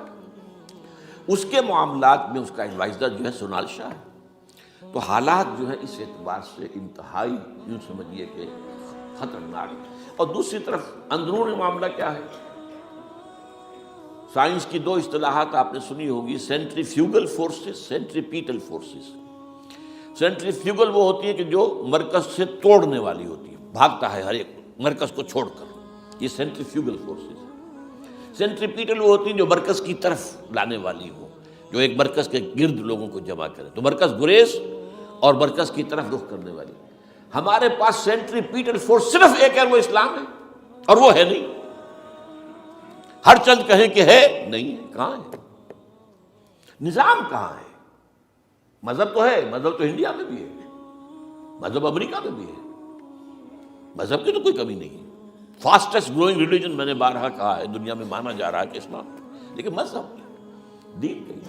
S1: اس کے معاملات میں اس کا ایڈوائزر جو ہے سونال شاہ ہے. تو حالات جو ہے اس اعتبار سے انتہائی یوں سمجھیے کہ خطرناک. اور دوسری طرف اندرون معاملہ کیا ہے؟ سائنس کی دو اصطلاحات آپ نے سنی ہوگی، centrifugal forces, centripetal forces. Centrifugal وہ ہوتی ہے کہ جو مرکز سے توڑنے والی ہوتی ہے، بھاگتا ہے ہر ایک مرکز کو چھوڑ کر، یہ سینٹریفیوگل فورسز. سینٹریپیٹل وہ ہوتی ہیں جو مرکز کی طرف لانے والی ہو، جو ایک مرکز کے گرد لوگوں کو جمع کرے. تو مرکز گریز اور مرکز کی طرف رخ کرنے والی. ہمارے پاس سینٹریپیٹل فورس صرف ایک ہے، وہ اسلام ہے، اور وہ ہے نہیں. ہر چند کہیں کہ ہے، نہیں ہے. کہاں ہے نظام؟ کہاں ہے؟ مذہب تو ہے، مذہب تو انڈیا میں بھی ہے، مذہب امریکہ میں بھی ہے، مذہب کی تو کوئی کمی نہیں ہے. فاسٹسٹ گروئنگ ریلیجن میں نے بارہا کہا ہے دنیا میں مانا جا رہا ہے کہ اسلام، لیکن مذہب دین نہیں.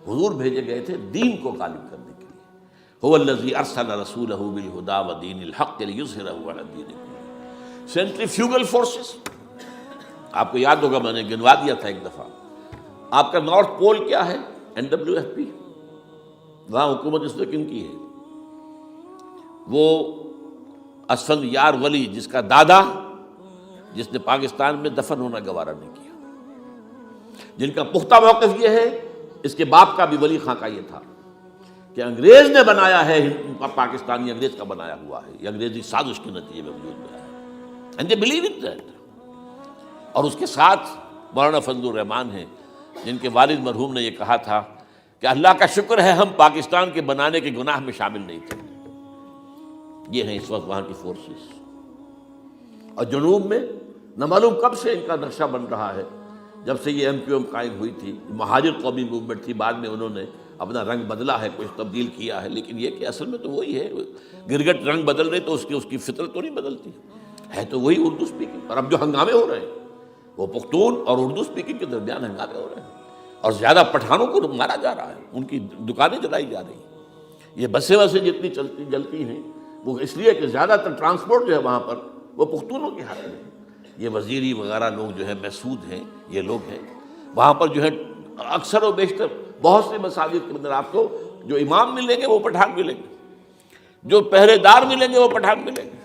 S1: حضور بھیجے گئے تھے دین کو غالب کرنے کے لیے. هو الذی ارسل رسولہ بالہدی ودین الحق لیظہرہ علی الدین کلہ. سینٹریفیوگل فورسز آپ کو یاد ہوگا، میں نے گنوا دیا تھا ایک دفعہ. آپ کا نارتھ پول کیا ہے؟ NWFP. وہاں حکومت اس نے کن کی ہے؟ وہ اسفند یار ولی، جس کا دادا، جس نے پاکستان میں دفن ہونا گوارا نہیں کیا، جن کا پختہ موقف یہ ہے. اس کے باپ کا بھی ولی خاں کا یہ تھا کہ انگریز نے بنایا ہے پاکستانی، انگریز کا بنایا ہوا ہے، یہ انگریزی سازش کے نتیجے میں وجود میں ہے. And they believe in that. اور اس کے ساتھ مولانا فضل الرحمان ہیں جن کے والد مرحوم نے یہ کہا تھا کہ اللہ کا شکر ہے ہم پاکستان کے بنانے کے گناہ میں شامل نہیں تھے. یہ ہیں اس وقت وہاں کی فورسز. اور جنوب میں نہ معلوم کب سے ان کا نقشہ بن رہا ہے، جب سے یہ MQM قائم ہوئی تھی. مہاجر قومی موومنٹ تھی، بعد میں انہوں نے اپنا رنگ بدلا ہے، کچھ تبدیل کیا ہے، لیکن یہ کہ اصل میں تو وہی ہے. گرگٹ رنگ بدل رہے تو اس کی فطرت تو نہیں بدلتی، ہے تو وہی اردو اسپیکنگ. اور اب جو ہنگامے ہو رہے ہیں وہ پختون اور اردو اسپیکنگ کے درمیان ہنگامے ہو رہے ہیں، اور زیادہ پٹھانوں کو مارا جا رہا ہے، ان کی دکانیں جلائی جا رہی ہیں. یہ بسیں وسیں جتنی جلتی ہیں وہ اس لیے کہ زیادہ تر ٹرانسپورٹ جو ہے وہاں پر وہ پختونوں کے ہاتھ میں. یہ وزیری وغیرہ لوگ جو ہے محسود ہیں، یہ لوگ ہیں وہاں پر جو ہے اکثر و بیشتر بہت سے مساجد کے اندر آپ کو جو امام ملیں گے وہ پٹھان ملیں گے، جو پہرے دار ملیں گے وہ پٹھان ملیں گے،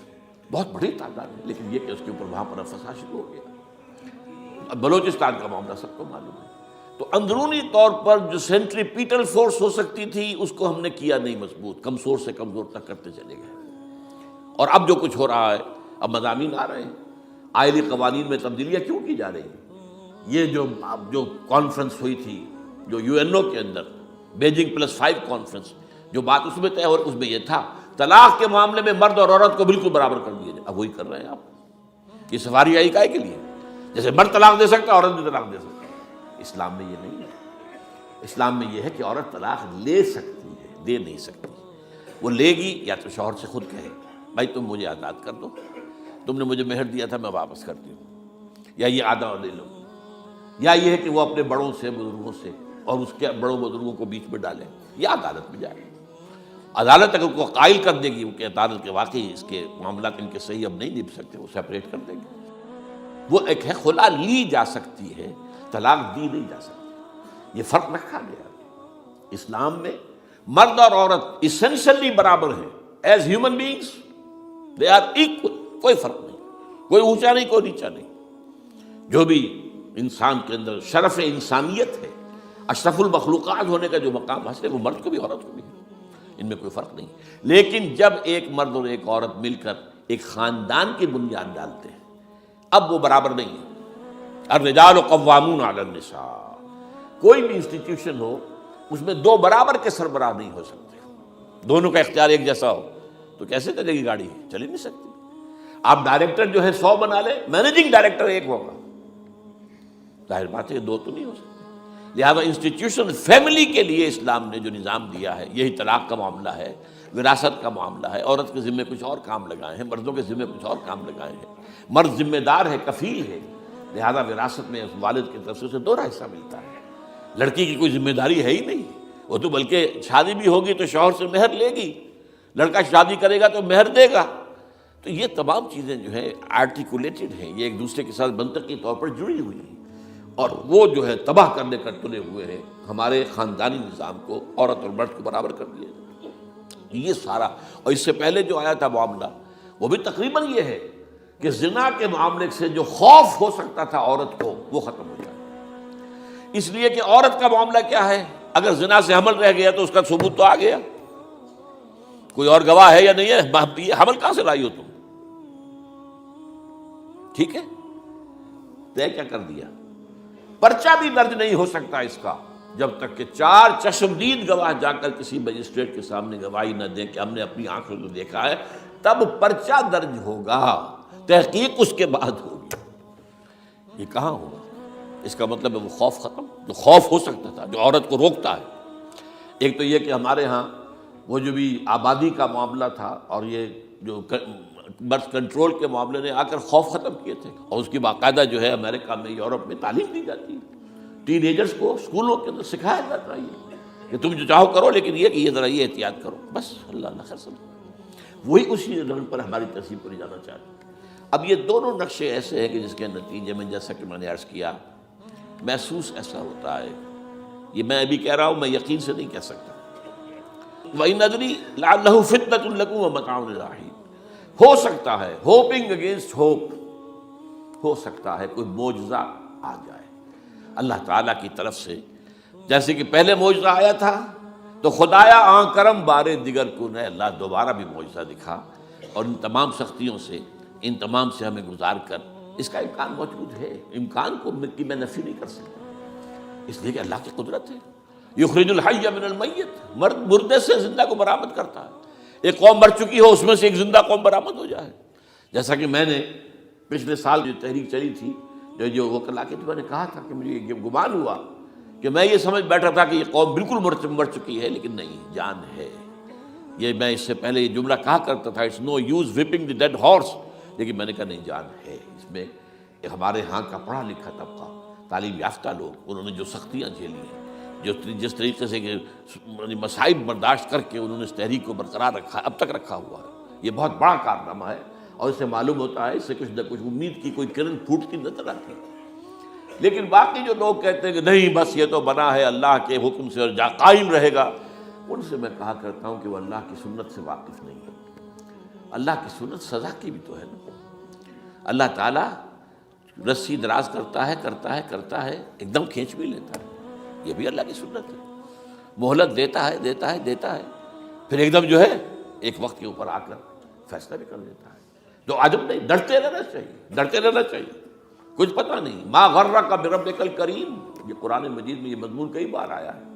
S1: بہت بڑی تعداد ہے. لیکن یہ کہ اس کے اوپر وہاں پر فساد شروع ہو گیا. اب بلوچستان کا معاملہ سب کو معلوم ہے. تو اندرونی طور پر جو سینٹریپیٹل فورس ہو سکتی تھی اس کو ہم نے کیا نہیں مضبوط، کمزور سے کمزور تک کرتے چلے گئے. اور اب جو کچھ ہو رہا ہے، اب مضامین آ رہے ہیں، آئلی قوانین میں تبدیلیاں کیوں کی جا رہی ہیں. یہ جو کانفرنس ہوئی تھی جو یو این او کے اندر، بیجنگ +5 کانفرنس، جو بات اس میں طے ہو اس میں یہ تھا طلاق کے معاملے میں مرد اور عورت کو بالکل برابر کر دیا جائے. اب وہی کر رہے ہیں آپ. یہ سفاری آئی کائے کے لیے؟ جیسے مرد طلاق دے سکتا ہے عورت بھی طلاق دے سکتی ہے. اسلام میں یہ نہیں ہے. اسلام میں یہ ہے کہ عورت طلاق لے سکتی ہے، دے نہیں سکتی. وہ لے گی یا تو شوہر سے خود کہے بھائی تم مجھے آزاد کر دو، تم نے مجھے مہر دیا تھا میں واپس کرتی ہوں، یا یہ آدھا لے لو، یا یہ ہے کہ وہ اپنے بڑوں سے، بزرگوں سے اور اس کے بڑوں بزرگوں کو بیچ میں ڈالیں، یا عدالت میں جائے. عدالت اگر کو قائل کر دے گی کہ عدالت کے واقعی اس کے معاملات ان کے صحیح اب نہیں نبھ سکتے، وہ سیپریٹ کر دیں گے. وہ ایک ہے خلا لی جا سکتی ہے، طلاق دی نہیں جا سکتی. یہ فرق رکھا گیا. اسلام میں مرد اور عورت اسینشلی برابر ہیں. As human beings they are equal. کوئی فرق نہیں، کوئی اونچا نہیں، کوئی نیچا نہیں. جو بھی انسان کے اندر شرف انسانیت ہے، اشرف المخلوقات ہونے کا جو مقام حاصل ہے، وہ مرد کو بھی عورت کو بھی ہے. ان میں کوئی فرق نہیں. لیکن جب ایک مرد اور ایک عورت مل کر ایک خاندان کی بنیاد ڈالتے ہیں، اب وہ برابر نہیں ہے. الرجال قوامون علی النساء. کوئی بھی انسٹیٹیوشن ہو اس میں دو برابر کے سربراہ نہیں ہو سکتے. دونوں کا اختیار ایک جیسا ہو تو کیسے چلے گی گاڑی؟ چل ہی نہیں سکتی. آپ ڈائریکٹر جو ہے 100 بنا لیں، مینیجنگ ڈائریکٹر ایک ہوگا، ظاہر بات ہے دو تو نہیں ہو سکتے. لہذا انسٹیٹیوشن فیملی کے لیے اسلام نے جو نظام دیا ہے، یہی طلاق کا معاملہ ہے، وراثت کا معاملہ ہے. عورت کے ذمے کچھ اور کام لگائے ہیں، مردوں کے ذمے کچھ اور کام لگائے ہیں. مرد ذمہ دار ہے، کفیل ہے، لہذا وراثت میں والد کی طرف سے اسے 2 حصہ ملتا ہے. لڑکی کی کوئی ذمہ داری ہے ہی نہیں. وہ تو بلکہ شادی بھی ہوگی تو شوہر سے مہر لے گی، لڑکا شادی کرے گا تو مہر دے گا. تو یہ تمام چیزیں جو ہے آرٹیکولیٹڈ ہیں، یہ ایک دوسرے کے ساتھ منطقی طور پر جڑی ہوئی ہیں، اور وہ جو ہے تباہ کرنے کر تلے ہوئے ہیں ہمارے خاندانی نظام کو. عورت اور مرد کو برابر کر دیا جائے. یہ سارا، اور اس سے پہلے جو آیا تھا معاملہ وہ بھی تقریباً یہ ہے کہ زنا کے معاملے سے جو خوف ہو سکتا تھا عورت کو وہ ختم ہو جائے. اس لیے کہ عورت کا معاملہ کیا ہے، اگر زنا سے حمل رہ گیا تو اس کا ثبوت تو آ گیا، کوئی اور گواہ ہے یا نہیں ہے، یہ حمل کہاں سے لائی ہو تم؟ ٹھیک ہے، طے کیا کر دیا. پرچہ بھی درج نہیں ہو سکتا اس کا جب تک کہ 4 چشمدید گواہ جا کر کسی مجسٹریٹ کے سامنے گواہی نہ دیں کہ ہم نے اپنی آنکھوں سے دیکھا ہے، تب پرچہ درج ہوگا. تحقیق اس کے بعد ہوگی. یہ کہاں ہوگا؟ اس کا مطلب ہے وہ خوف ختم جو خوف ہو سکتا تھا، جو عورت کو روکتا ہے. ایک تو یہ کہ ہمارے ہاں وہ جو بھی آبادی کا معاملہ تھا اور یہ جو برتھ کنٹرول کے معاملے نے آ کر خوف ختم کیے تھے، اور اس کی باقاعدہ جو ہے امریکہ میں، یورپ میں تعلیم دی جاتی ہے. ٹین ایجرز کو اسکولوں کے اندر سکھایا جاتا ہے کہ تم جو چاہو کرو، لیکن یہ کہ یہ ذرا یہ احتیاط کرو. بس اللہ اللہ خیر سمجھ. وہی اسی رنگ پر ہماری تہذیب کو لے جانا چاہتے ہیں. اب یہ دونوں نقشے ایسے ہیں کہ جس کے نتیجے میں، جیسا کہ میں نے عرض کیا، محسوس ایسا ہوتا ہے. یہ میں ابھی کہہ رہا ہوں، میں یقین سے نہیں کہہ سکتا. وَإِنْ أَدْرِي لَعَلَّهُ فِتْنَةٌ لَكُمْ وَمَتَاعٌ إِلَىٰ حِينٍ. ہو سکتا ہے، ہوپنگ اگینسٹ ہوپ، ہو سکتا ہے کوئی معجزہ آ جائے اللہ تعالیٰ کی طرف سے. جیسے کہ پہلے معجزہ آیا تھا تو خدایا آن کرم بارے دیگر کن ہے، اللہ دوبارہ بھی معجزہ دکھا، اور ان تمام سختیوں سے، ان تمام سے ہمیں گزار کر اس کا امکان موجود ہے. امکان کو میں نفی نہیں کر سکتا، اس لیے کہ اللہ کی قدرت ہے. یخرج الحی من المیت، مردے سے زندہ کو برآمد کرتا ہے. ایک قوم مر چکی ہو، اس میں سے ایک زندہ قوم برآمد ہو جائے. جیسا کہ میں نے پچھلے سال جو تحریک چلی تھی، جو وکلا کی، تو میں نے کہا تھا کہ مجھے یہ گمان ہوا کہ میں یہ سمجھ بیٹھا تھا کہ یہ قوم بالکل مر چکی ہے، لیکن نہیں، جان ہے۔ یہ میں اس سے پہلے یہ جملہ کہا کرتا تھا، it's no use whipping the dead horse, لیکن میں نے کہا نہیں، جان ہے اس میں۔ ہمارے ہاں کا پڑھا لکھا طبقہ، تعلیم یافتہ لوگ، انہوں نے جو سختیاں جھیلی ہیں، جس طریقے سے کہ مصائب برداشت کر کے انہوں نے اس تحریک کو برقرار رکھا ہے، اب تک رکھا ہوا ہے، یہ بہت بڑا کارنامہ ہے، اور اس سے معلوم ہوتا ہے، اس سے کچھ نہ کچھ امید کی کوئی کرن پھوٹتی نظر آتی ہے۔ لیکن باقی جو لوگ کہتے ہیں کہ نہیں بس یہ تو بنا ہے اللہ کے حکم سے اور قائم رہے گا، ان سے میں کہا کرتا ہوں کہ وہ اللہ کی سنت سے واقف نہیں ہے۔ اللہ کی سنت سزا کی بھی تو ہے نا۔ اللہ تعالیٰ رسی دراز کرتا ہے، ایک دم کھینچ بھی لیتا ہے، یہ بھی اللہ کی سنت ہے۔ مہلت دیتا ہے، پھر ایک دم جو ہے ایک وقت کے اوپر آ کر فیصلہ بھی کر دیتا ہے۔ تو عجب نہیں، ڈرتے رہنا چاہیے، کچھ پتہ نہیں۔ ما غرک بربک الکریم، یہ قرآن مجید میں یہ مضمون کئی بار آیا ہے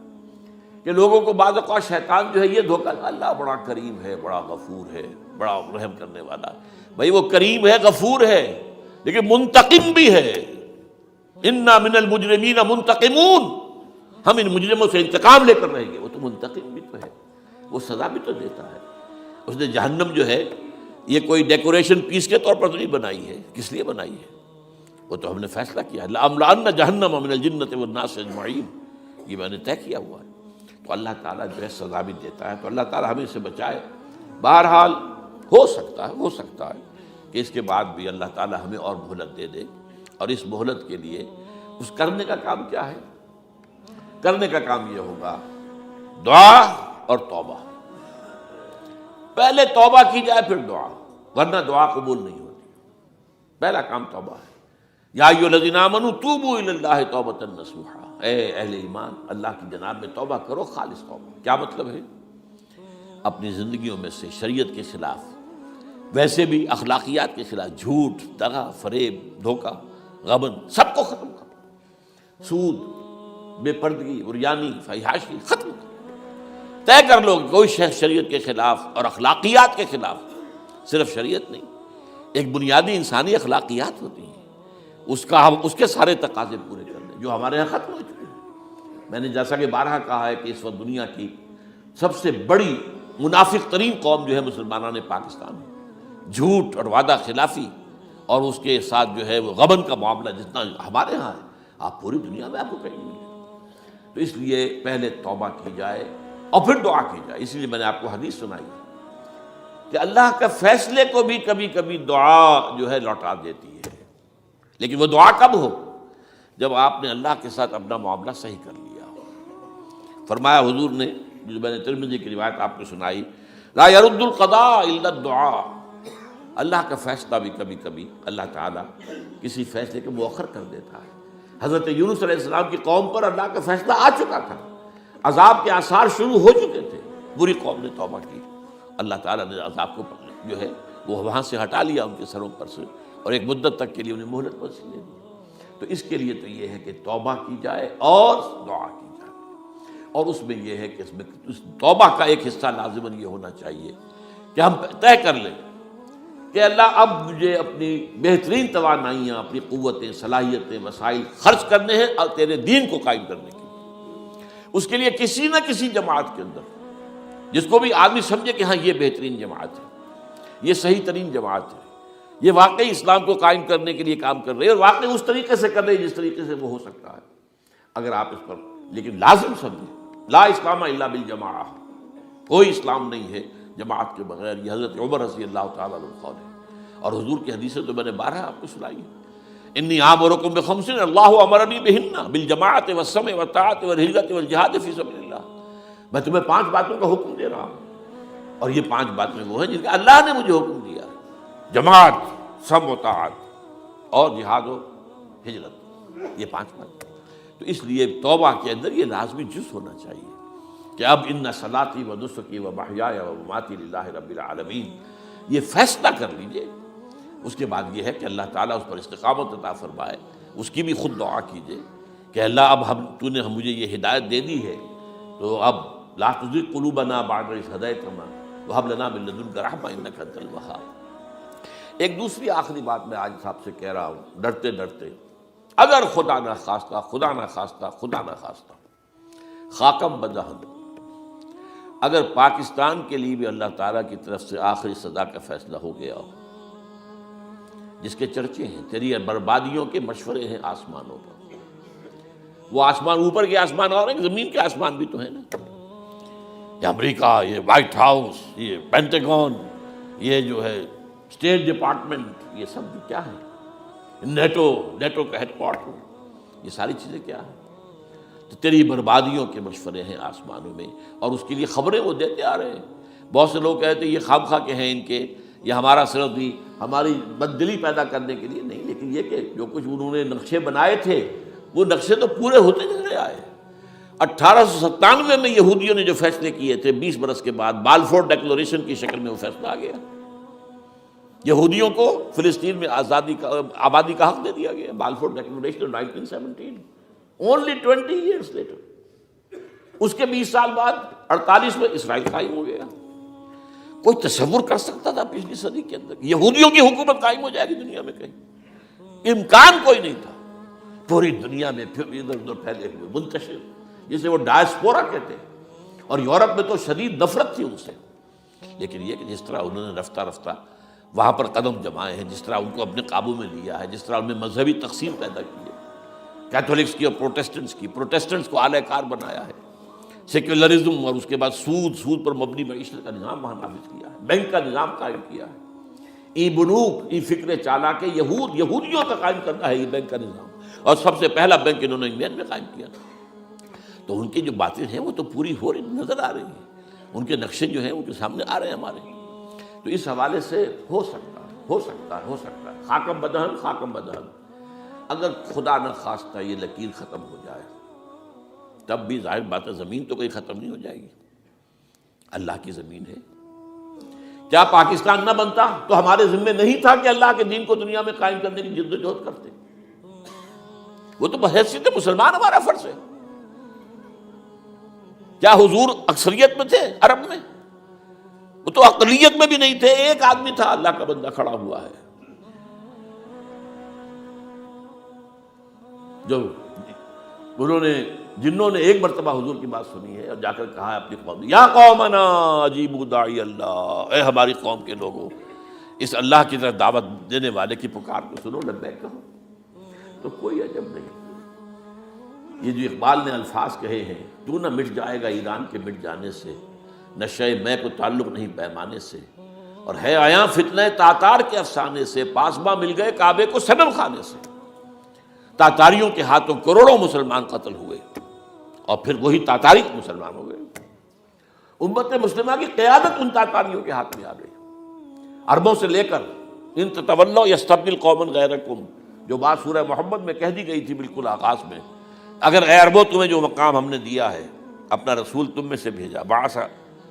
S1: کہ لوگوں کو بعض اوقات شیطان جو ہے یہ دھوکہ، اللہ بڑا کریم ہے، بڑا غفور ہے، بڑا رحم کرنے والا ہے۔ بھائی وہ کریم ہے، غفور ہے، لیکن منتقم بھی ہے۔ انا من المجرمین منتقمون، ہم ان مجرموں سے انتقام لے کر رہیں گے۔ وہ تو منتقم بھی تو ہے، وہ سزا بھی تو دیتا ہے۔ اس نے جہنم جو ہے یہ کوئی ڈیکوریشن پیس کے طور پر تو نہیں بنائی ہے، کس لیے بنائی ہے؟ وہ تو ہم نے فیصلہ کیا ہے، لَأَمْلَأَنَّ جَهَنَّمَ مِنَ الْجِنَّةِ وَالنَّاسِ أَجْمَعِينَ، یہ میں نے طے کیا ہوا ہے۔ تو اللہ تعالیٰ جو ہے سزا بھی دیتا ہے، تو اللہ تعالیٰ ہمیں اس سے بچائے۔ بہرحال ہو سکتا ہے کہ اس کے بعد بھی اللہ تعالیٰ ہمیں اور مہلت دے دے، اور اس مہلت کے لیے اس کرنے کا کام کیا ہے؟ کرنے کا کام یہ ہوگا دعا اور توبہ۔ پہلے توبہ کی جائے پھر دعا، ورنہ دعا قبول نہیں ہوتی۔ پہلا کام توبہ ہے۔ یا ایھا الذین آمنوا توبوا الی اللہ توبۃ نصوحا، اے اہل ایمان اللہ کی جناب میں توبہ کرو، خالص توبہ۔ کیا مطلب ہے؟ اپنی زندگیوں میں سے شریعت کے خلاف، ویسے بھی اخلاقیات کے خلاف، جھوٹ، دغا، فریب، دھوکہ، غبن، سب کو ختم کرو۔ سود، بے پردگی، عریانی، فحاشی، ختم کرو۔ طے کر لو کہ کوئی شخص شریعت کے خلاف اور اخلاقیات کے خلاف، صرف شریعت نہیں، ایک بنیادی انسانی اخلاقیات ہوتی ہیں، اس کے سارے تقاضے پورے کر لیں جو ہمارے یہاں ختم ہو چکے ہیں۔ میں نے جیسا کہ بارہا کہا ہے کہ اس وقت دنیا کی سب سے بڑی منافق ترین قوم جو ہے مسلمانان پاکستان ہے۔ جھوٹ اور وعدہ خلافی، اور اس کے ساتھ جو ہے وہ غبن کا معاملہ جتنا ہمارے ہاں ہے، آپ پوری دنیا میں آپ کو کہیں نہیں۔ تو اس لیے پہلے توبہ کی جائے اور پھر دعا کی جائے۔ اسی لیے میں نے آپ کو حدیث سنائی کہ اللہ کے فیصلے کو بھی کبھی کبھی دعا جو ہے لوٹا دیتی ہے، لیکن وہ دعا کب ہو؟ جب آپ نے اللہ کے ساتھ اپنا معاملہ صحیح کر لیا ہو۔ فرمایا حضور نے، جو میں نے ترمذی کی روایت آپ کو سنائی، لا يرد القضاء الا الدعاء، اللہ کا فیصلہ بھی کبھی کبھی اللہ تعالیٰ کسی فیصلے کو مؤخر کر دیتا ہے۔ حضرت یونس علیہ السلام کی قوم پر اللہ کا فیصلہ آ چکا تھا، عذاب کے آثار شروع ہو چکے تھے، بری قوم نے توبہ کی، اللہ تعالیٰ نے عذاب کو جو ہے وہ وہاں سے ہٹا لیا ان کے سروں پر سے، اور ایک مدت تک کے لیے انہیں مہلت وسیع دے دی۔ تو اس کے لیے تو یہ ہے کہ توبہ کی جائے اور دعا کی جائے، اور اس میں یہ ہے کہ اس توبہ کا ایک حصہ لازماً یہ ہونا چاہیے کہ ہم طے کر لیں کہ اللہ اب مجھے اپنی بہترین توانائیاں، اپنی قوتیں، صلاحیتیں، وسائل خرچ کرنے ہیں اور تیرے دین کو قائم کرنے کے لیے۔ اس کے لیے کسی نہ کسی جماعت کے اندر، جس کو بھی آدمی سمجھے کہ ہاں یہ بہترین جماعت ہے، یہ صحیح ترین جماعت ہے، یہ واقعی اسلام کو قائم کرنے کے لیے کام کر رہے ہیں، اور واقعی اس طریقے سے کر رہے ہیں جس طریقے سے وہ ہو سکتا ہے، اگر آپ اس پر، لیکن لازم سمجھیں لا اسلام الا بالجماعہ، کوئی اسلام نہیں ہے جماعت کے بغیر۔ یہ حضرت عمر رضی اللہ تعالیٰ عنہ قول ہے، اور حضور کی حدیثیں تو میں نے بارہا آپ کو سنائی ہیں۔ انی آمرکم بخمس اللہ امرنی بہن بالجماعت والسمع والطاعت والہجرۃ والجہاد فی سبیل اللہ، میں تمہیں 5 باتوں کا حکم دے رہا ہوں، اور یہ 5 باتیں وہ ہیں جن کا اللہ نے مجھے حکم دیا ہے، جماعت، سمع و طاعت اور جہاد و ہجرت، یہ 5 باتیں۔ تو اس لیے توبہ کے اندر یہ لازمی جز ہونا چاہیے کہ اب ان صلاتی و نسکی و محیای و مماتی للہ رب العالمین، یہ فیصلہ کر لیجئے۔ اس کے بعد یہ ہے کہ اللہ تعالیٰ اس پر استقامت عطا فرمائے، اس کی بھی خود دعا کیجئے کہ اللہ اب تو نے مجھے یہ ہدایت دے دی ہے، تو اب لا تزغ قلوبنا بعد اذ ہدیتنا وہب لنا من لدنک رحمۃ انک انت الوہاب۔ ایک دوسری آخری بات میں آج آپ سے کہہ رہا ہوں، ڈرتے ڈرتے اگر خدا نہ خواستہ خدا نہ خواستہ خدا نہ خواستہ خاکم بدہن، اگر پاکستان کے لیے بھی اللہ تعالیٰ کی طرف سے آخری سزا کا فیصلہ ہو گیا ہو، جس کے چرچے ہیں، تیری بربادیوں کے مشورے ہیں آسمانوں پر، وہ آسمان اوپر کے آسمان اور ہیں، زمین کے آسمان بھی تو ہیں نا، یہ امریکہ، یہ وائٹ ہاؤس، یہ پینٹاگون، یہ جو ہے اسٹیٹ ڈپارٹمنٹ، یہ سب جو کیا ہے، نیٹو کا ہیڈ کوارٹر، یہ ساری چیزیں کیا ہیں؟ تو تیری بربادیوں کے مشورے ہیں آسمانوں میں، اور اس کے لیے خبریں وہ دیتے آ رہے ہیں۔ بہت سے لوگ کہتے ہیں یہ خام خواہ کے ہیں ان کے، یہ ہمارا صرف بھی ہماری بددلی پیدا کرنے کے لیے نہیں، لیکن یہ کہ جو کچھ انہوں نے نقشے بنائے تھے وہ نقشے تو پورے ہوتے چلے آئے۔ 1897 میں یہودیوں نے جو فیصلے کیے تھے، 20 برس کے بعد بالفور ڈیکلریشن کی شکل میں وہ فیصلہ آ گیا، یہودیوں کو فلسطین میں آبادی کا حق دے دیا گیا، Balfour declaration 1917، only 20 years later۔ اس کے 20 سال بعد 48 میں اسرائیل قائم ہو گیا۔ کوئی تصور کر سکتا تھا پچھلی صدی کے اندر یہودیوں کی حکومت قائم ہو جائے گی دنیا میں؟ کہیں امکان کوئی نہیں تھا۔ پوری دنیا میں پھر ادھر ادھر پھیلے ہوئے منتشر، جسے وہ ڈائسپورا کہتے ہیں، اور یورپ میں تو شدید نفرت تھی ان سے، لیکن یہ کہ جس طرح انہوں نے رفتہ رفتہ وہاں پر قدم جمائے ہیں، جس طرح ان کو اپنے قابو میں لیا ہے، جس طرح ان میں مذہبی تقسیم پیدا کی ہے، کیتھولکس کی اور پروٹیسٹنٹس کو اعلی کار بنایا ہے، سیکولرزم اور اس کے بعد سود پر مبنی معیشت کا نظام وہاں نافذ کیا ہے، بینک کا نظام قائم کیا ہے، ای بنوک، ای فکر چالاک یہودیوں کا قائم کرنا ہے یہ بینک کا نظام، اور سب سے پہلا بینک انہوں نے انگلینڈ میں قائم کیا تھا۔ تو ان کی جو باتیں ہیں وہ تو پوری ہو رہی نظر آ رہی ہیں، ان کے نقشے جو ہیں ان کے سامنے آ رہے ہیں ہمارے۔ تو اس حوالے سے ہو سکتا ہے خاکم بدہن، اگر خدا نہ خواستہ یہ لکیر ختم ہو جائے، تب بھی ظاہر بات ہے زمین تو کوئی ختم نہیں ہو جائے گی، اللہ کی زمین ہے۔ کیا پاکستان نہ بنتا تو ہمارے ذمے نہیں تھا کہ اللہ کے دین کو دنیا میں قائم کرنے کی جد و جہد کرتے؟ وہ تو بحیثیت مسلمان ہمارا فرض ہے۔ کیا حضور اکثریت میں تھے عرب میں؟ وہ تو اقلیت میں بھی نہیں تھے، ایک آدمی تھا اللہ کا بندہ کھڑا ہوا ہے، جو جنہوں نے ایک مرتبہ حضور کی بات سنی ہے اور جا کر کہا ہے اپنی قوم، یا قومنا اجیبوا داعی اللہ، اے ہماری قوم کے لوگوں، اس اللہ کی طرف دعوت دینے والے کی پکار کو سنو، لبیک کہو۔ تو کوئی عجب نہیں، یہ جو اقبال نے الفاظ کہے ہیں، تو نہ مٹ جائے گا ایران کے مٹ جانے سے، نشہ میں کو تعلق نہیں پیمانے سے، اور ہے عیاں فتنہ تاتار کے افسانے سے، پاسباں مل گئے کعبے کو صنم خانے سے۔ تاتاریوں کے ہاتھوں کروڑوں مسلمان قتل ہوئے، اور پھر وہی تاتاری مسلمان ہو گئے۔ امت مسلمہ کی قیادت ان تاتاریوں کے ہاتھ میں آ گئی، عربوں سے لے کر ان تتولوا یستبدل قوما غیرکم، جو بات سورہ محمد میں کہہ دی گئی تھی بالکل آغاز میں، اگر اے عربوں تمہیں جو مقام ہم نے دیا ہے، اپنا رسول تم میں سے بھیجا، بعث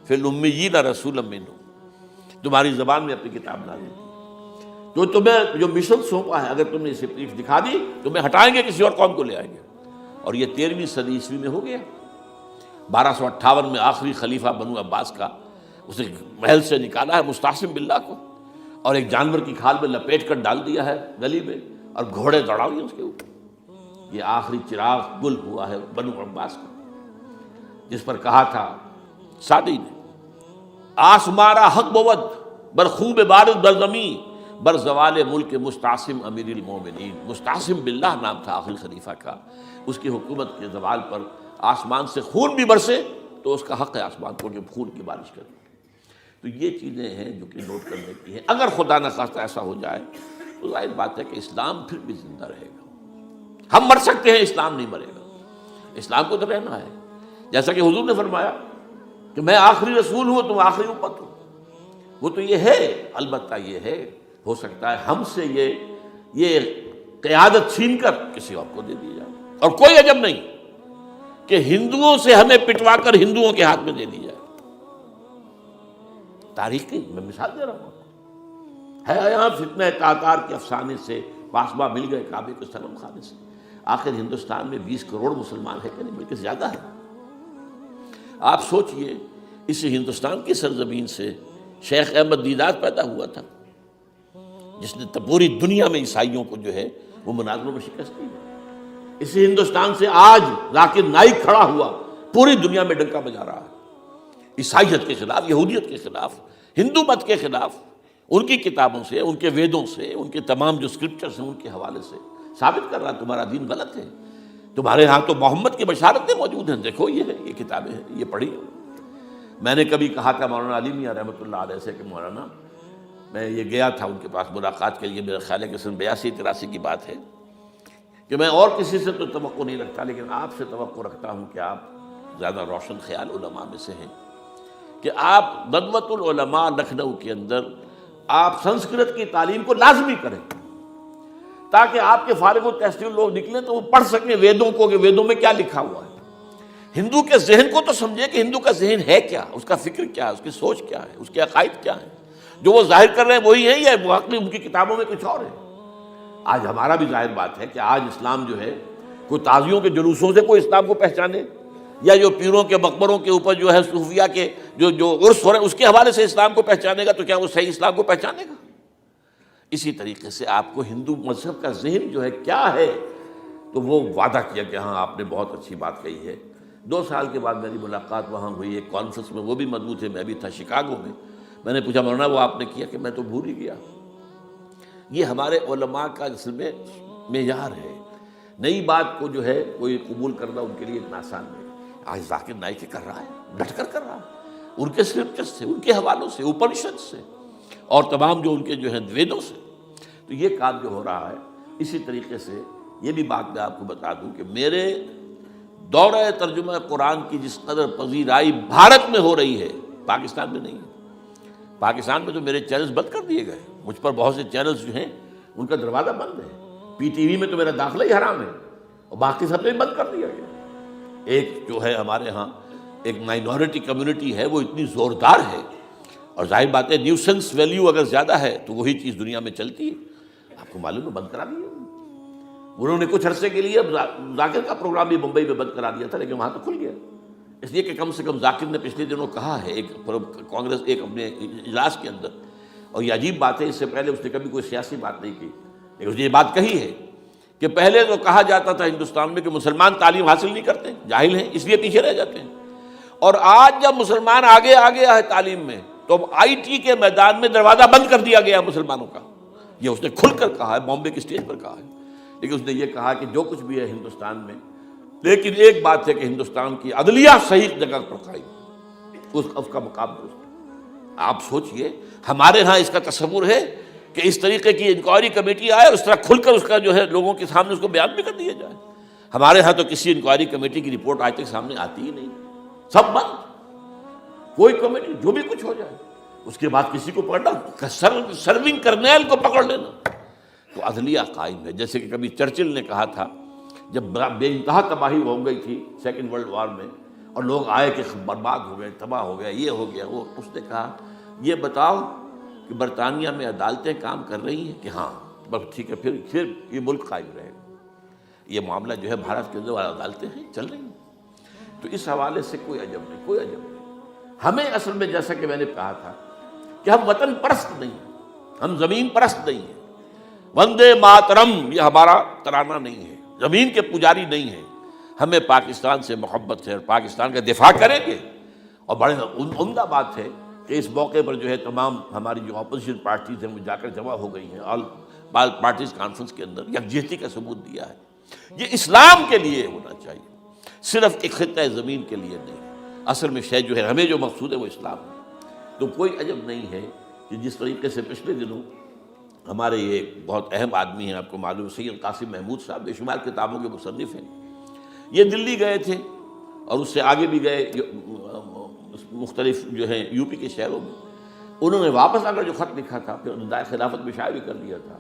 S1: فی الامیین رسولا منہم، تمہاری زبان میں اپنی کتاب نازل کی، جو تمہیں جو مشن سونپا ہے، اگر تم نے اسے پیٹھ دکھا دی تمہیں ہٹائیں گے، کسی اور قوم کو لے آئیں گے۔ اور یہ 13ویں صدی عیسوی میں ہو گیا۔ 1258 میں آخری خلیفہ بنو عباس کا اسے محل سے نکالا ہے مستعصم باللہ کو، اور ایک جانور کی کھال میں لپیٹ کر ڈال دیا ہے گلی میں، اور گھوڑے دوڑا دیے اس کے اوپر۔ یہ آخری چراغ گل ہوا ہے بنو عباس کا، جس پر کہا تھا سعدی نے، آسمارا حق بود بر خوب بارد بر زمین بر زوال ملک مستعصم امیر المومنین۔ مستعصم باللہ نام تھا آخری خلیفہ کا، اس کی حکومت کے زوال پر آسمان سے خون بھی برسے تو اس کا حق ہے آسمان کو کہ خون کی بارش کرے۔ تو یہ چیزیں ہیں جو کہ نوٹ کرنے کی ہیں۔ اگر خدا نہ خواستہ ایسا ہو جائے تو ظاہر بات ہے کہ اسلام پھر بھی زندہ رہے گا۔ ہم مر سکتے ہیں، اسلام نہیں مرے گا، اسلام کو تو رہنا ہے۔ جیسا کہ حضور نے فرمایا کہ میں آخری رسول ہوں، تم آخری امت ہو، وہ تو یہ ہے، البتہ یہ ہے ہو سکتا ہے ہم سے یہ قیادت چھین کر کسی اور کو دے دی جائے، اور کوئی عجب نہیں کہ ہندوؤں سے ہمیں پٹوا کر ہندوؤں کے ہاتھ میں دے دی جائے۔ تاریخ کی میں مثال دے رہا ہوں، ہے یہاں فتنہ تاتار کے افسانے سے، پاسباں مل گئے کعبے کو صنم خانے سے۔ آخر ہندوستان میں 20 کروڑ مسلمان ہے کہ نہیں، بلکہ زیادہ ہے۔ آپ سوچئے اس ہندوستان کی سرزمین سے شیخ احمد دیدات پیدا ہوا تھا، جس نے پوری دنیا میں عیسائیوں کو جو ہے وہ مناظروں میں شکست دی۔ اسی ہندوستان سے آج ذاکر نائک کھڑا ہوا، پوری دنیا میں ڈنکا بجا رہا ہے، عیسائیت کے خلاف، یہودیت کے خلاف، ہندو مت کے خلاف، ان کی کتابوں سے، ان کے ویدوں سے، ان کے تمام جو اسکرپچرز ہیں ان کے حوالے سے ثابت کر رہا تمہارا دین غلط ہے۔ تمہارے ہاں تو محمد کی بشارتیں موجود ہیں، دیکھو یہ ہے، یہ کتابیں ہیں، یہ پڑھی۔ میں نے کبھی کہا تھا مولانا علی میاں رحمۃ اللہ علیہ سے کہ مولانا، میں یہ گیا تھا ان کے پاس ملاقات کے لیے، میرا خیال ہے کہ سن 82-83 کی بات ہے، کہ میں اور کسی سے تو توقع نہیں رکھتا لیکن آپ سے توقع رکھتا ہوں کہ آپ زیادہ روشن خیال علماء میں سے ہیں، کہ آپ ندوۃ العلماء لکھنؤ کے اندر آپ سنسکرت کی تعلیم کو لازمی کریں، تاکہ آپ کے فارغ التحصیل لوگ نکلیں تو وہ پڑھ سکیں ویدوں کو کہ ویدوں میں کیا لکھا ہوا ہے، ہندو کے ذہن کو تو سمجھے کہ ہندو کا ذہن ہے کیا، اس کا فکر کیا ہے، اس کی سوچ کیا ہے، اس کے عقائد کیا ہیں، جو وہ ظاہر کر رہے ہیں وہی ہیں یا واقعی ان کی کتابوں میں کچھ اور ہے۔ آج ہمارا بھی ظاہر بات ہے کہ آج اسلام جو ہے، کوئی تازیوں کے جلوسوں سے کوئی اسلام کو پہچانے، یا جو پیروں کے مقبروں کے اوپر جو ہے صوفیہ کے جو عرس ہو رہے ہیں اس کے حوالے سے اسلام کو پہچانے گا، تو کیا وہ صحیح اسلام کو پہچانے گا؟ اسی طریقے سے آپ کو ہندو مذہب کا ذہن جو ہے کیا ہے، تو وہ وعدہ کیا کہ ہاں آپ نے بہت اچھی بات کہی ہے۔ 2 سال کے بعد میری ملاقات وہاں ہوئی ایک کانفرنس میں، وہ بھی مضبوط ہے، میں بھی تھا شکاگو میں۔ میں نے پوچھا مولانا وہ آپ نے کیا؟ کہ میں تو بھول ہی گیا۔ یہ ہمارے علماء کا اصل میں معیار ہے، نئی بات کو جو ہے کوئی قبول کرنا ان کے لیے اتنا آسان نہیں۔ آج ذاکر نائک کر رہا ہے، ڈٹ کر رہا ہے، ان کے اسکرپچر سے، ان کے حوالوں سے، اپنشد سے، اور تمام جو ان کے جو ہیں ویدوں سے، تو یہ کام جو ہو رہا ہے۔ اسی طریقے سے یہ بھی بات میں آپ کو بتا دوں کہ میرے دورہ ترجمہ قرآن کی جس قدر پذیرائی بھارت میں ہو رہی ہے، پاکستان میں نہیں ہے۔ پاکستان میں تو میرے چینلز بند کر دیے گئے، مجھ پر بہت سے چینلز جو ہیں ان کا دروازہ بند ہے، پی ٹی وی میں تو میرا داخلہ ہی حرام ہے، اور باقی سب نے بند کر دیا گیا۔ ایک جو ہے ہمارے ہاں ایک مائنورٹی کمیونٹی ہے، وہ اتنی زوردار ہے، اور ظاہر بات ہے نیوسنس ویلیو اگر زیادہ ہے تو وہی چیز دنیا میں چلتی ہے۔ آپ کو معلوم ہے بند کرا دیا انہوں نے کچھ عرصے کے لیے، ذاکر کا پروگرام بھی ممبئی میں بند کرا دیا تھا، لیکن وہاں تو کھل گیا، اس لیے کہ کم سے کم ذاکر نے پچھلے دنوں کہا ہے ایک کانگریس ایک اپنے اجلاس کے اندر، اور یہ عجیب بات ہے، اس سے پہلے اس نے کبھی کوئی سیاسی بات نہیں کی، لیکن اس نے یہ بات کہی ہے کہ پہلے تو کہا جاتا تھا ہندوستان میں کہ مسلمان تعلیم حاصل نہیں کرتے، جاہل ہیں، اس لیے پیچھے رہ جاتے ہیں، اور آج جب مسلمان آگے آ گیا ہے تعلیم میں، تو اب آئی ٹی کے میدان میں دروازہ بند کر دیا گیا مسلمانوں کا۔ یہ اس نے کھل کر کہا ہے، بامبے کی اسٹیج پر کہا ہے، لیکن اس نے یہ کہا کہ جو کچھ بھی ہے ہندوستان میں، لیکن ایک بات ہے کہ ہندوستان کی عدلیہ صحیح جگہ پر قائم، اس کا مقام درست۔ آپ سوچئے ہمارے ہاں اس کا تصور ہے کہ اس طریقے کی انکوائری کمیٹی آئے اور اس طرح کھل کر اس کا جو ہے لوگوں کے سامنے اس کو بیان بھی کر دیا جائے۔ ہمارے ہاں تو کسی انکوائری کمیٹی کی رپورٹ آج تک سامنے آتی ہی نہیں، سب بند، کوئی کمیٹی جو بھی کچھ ہو جائے، اس کے بعد کسی کو پکڑنا، سرونگ کرنیل کو پکڑ لینا، تو عدلیہ قائم ہے۔ جیسے کہ کبھی چرچل نے کہا تھا جب بے انتہا تباہی ہو گئی تھی سیکنڈ ورلڈ وار میں، اور لوگ آئے کہ برباد ہو گئے، تباہ ہو گیا، یہ ہو گیا وہ، اس نے کہا یہ بتاؤ کہ برطانیہ میں عدالتیں کام کر رہی ہیں کہ ہاں، بس ٹھیک ہے، پھر یہ ملک قائم رہے گا۔ یہ معاملہ جو ہے بھارت کے اندر عدالتیں ہیں چل رہی ہیں، تو اس حوالے سے کوئی عجب نہیں، کوئی عجب نہیں۔ ہمیں اصل میں جیسا کہ میں نے کہا تھا کہ ہم وطن پرست نہیں ہیں، ہم زمین پرست نہیں ہیں، وندے ماترم یہ ہمارا ترانہ نہیں ہے، زمین کے پجاری نہیں ہیں، ہمیں پاکستان سے محبت ہے اور پاکستان کا دفاع کریں گے۔ اور بڑے عمدہ بات ہے کہ اس موقع پر جو ہے تمام ہماری جو اپوزیشن پارٹیز ہیں وہ جا کر جمع ہو گئی ہیں، آل پارٹیز کانفرنس کے اندر یکجہتی کا ثبوت دیا ہے۔ یہ اسلام کے لیے ہونا چاہیے، صرف ایک خطہ زمین کے لیے نہیں۔ اصل میں شے جو ہے ہمیں جو مقصود ہے وہ اسلام ہے۔ تو کوئی عجب نہیں ہے کہ جس طریقے سے پچھلے دنوں ہمارے یہ بہت اہم آدمی ہیں، آپ کو معلوم، سید قاسم محمود صاحب بے شمار کتابوں کے مصنف ہیں، یہ دلی گئے تھے اور اس سے آگے بھی گئے مختلف جو ہیں یو پی کے شہروں میں۔ انہوں نے واپس آ کر جو خط لکھا تھا، پھر ندائے خلافت میں شائع بھی کر دیا تھا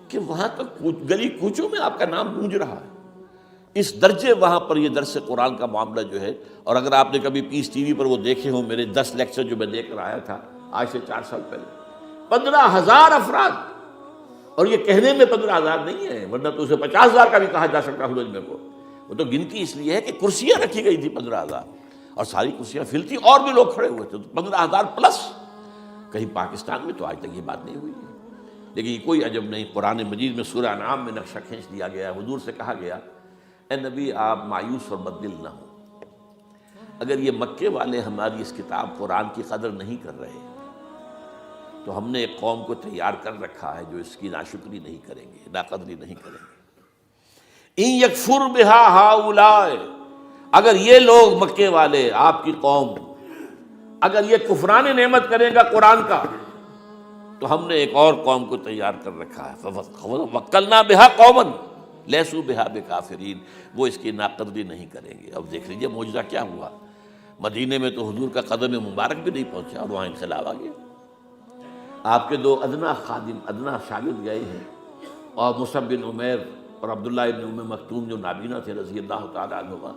S1: کہ وہاں تک گلی کوچوں میں آپ کا نام گونج رہا ہے، اس درجے وہاں پر یہ درس قرآن کا معاملہ جو ہے۔ اور اگر آپ نے کبھی پیس ٹی وی پر وہ دیکھے ہوں میرے 10 لیکچر جو میں دے کر آیا تھا آج سے 4 سال پہلے، 15,000 افراد، اور یہ کہنے میں 15,000 نہیں ہے، ورنہ تو اسے 50,000 کا بھی کہا جا سکتا ہے میں کو، وہ تو گنتی اس لیے ہے کہ کرسیاں رکھی گئی تھی 15,000، اور ساری کرسیاں فل تھی اور بھی لوگ کھڑے ہوئے تھے، 15,000 پلس۔ کہیں پاکستان میں تو آج تک یہ بات نہیں ہوئی ہے، لیکن یہ کوئی عجب نہیں، قرآن مجید میں سورہ انعام میں نقشہ کھینچ دیا گیا ہے، حضور سے کہا گیا اے نبی آپ مایوس اور بددل نہ ہوں، اگر یہ مکے والے ہماری اس کتاب قرآن کی قدر نہیں کر رہے تو ہم نے ایک قوم کو تیار کر رکھا ہے جو اس کی ناشکری نہیں کریں گے، ناقدری نہیں کریں گے۔ ان یکفر بہا ہؤلاء، اگر یہ لوگ مکے والے آپ کی قوم اگر یہ کفران نعمت کرے گا قرآن کا تو ہم نے ایک اور قوم کو تیار کر رکھا ہے، وکلنا بہا قوما لیسوا بہا بکافرین، وہ اس کی ناقدری نہیں کریں گے۔ اب دیکھ لیجیے معجزہ کیا ہوا، مدینے میں تو حضور کا قدم مبارک بھی نہیں پہنچا اور وہاں انقلاب آ گیا۔ آپ کے دو ادنا خادم، ادنا شاگرد گئے ہیں، اور مصعب بن عمیر اور عبداللہ ابن ام مکتوم جو نابینا تھے رضی اللہ تعالیٰ عنہما،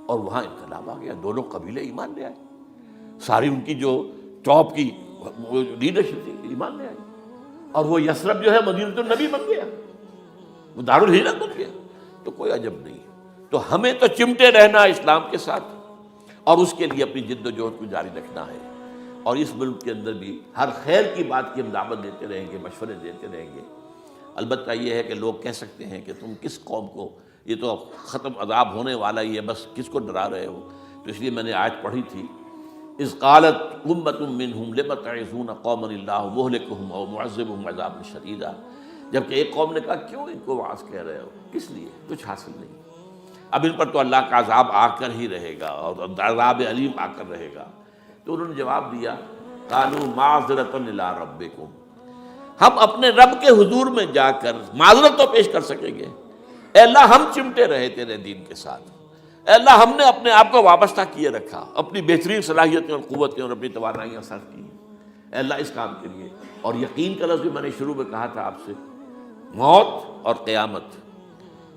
S1: اور وہاں انقلاب آ گیا، دونوں قبیلے ایمان لے آئے، ساری ان کی جو ٹاپ کی لیڈرشپ تھی ایمان لے آئی، اور وہ یثرب جو ہے مدینۃ النبی بن گیا، وہ دارالہجرت بن گیا۔ تو کوئی عجب نہیں ہے، تو ہمیں تو چمٹے رہنا اسلام کے ساتھ اور اس کے لیے اپنی جد و جہد کو جاری رکھنا ہے، اور اس ملک کے اندر بھی ہر خیر کی بات کی ہم دعوت دیتے رہیں گے، مشورے دیتے رہیں گے۔ البتہ یہ ہے کہ لوگ کہہ سکتے ہیں کہ تم کس قوم کو، یہ تو ختم عذاب ہونے والا ہی ہے، بس کس کو ڈرا رہے ہو؟ تو اس لیے میں نے آیت پڑھی تھی، اذ قالت امۃ منہم لم تعظون قوما اللہ مہلکہم او معذبہم عذابا شدیدا، جبکہ ایک قوم نے کہا کیوں ان کو وعظ کہہ رہے ہو، کس لیے؟ کچھ حاصل نہیں، اب ان پر تو اللہ کا عذاب آ کر ہی رہے گا اور عذاب علیم آ کر رہے گا۔ تو انہوں نے جواب دیا، قالوا معذرۃ الی ربکم، ہم اپنے رب کے حضور میں جا کر معذرت تو پیش کر سکیں گے، اے اللہ ہم چمٹے رہے تیرے دین کے ساتھ، اے اللہ ہم نے اپنے آپ کو وابستہ کیے رکھا، اپنی بہترین صلاحیتیں اور قوتیں اور اپنی توانائیاں صرف کی، اے اللہ اس کام کے لیے۔ اور یقین کا لفظ بھی میں نے شروع میں کہا تھا آپ سے، موت اور قیامت،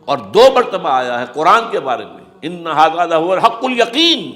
S1: اور دو مرتبہ آیا ہے قرآن کے بارے میں، ان ھذا لھو الحق الیقین۔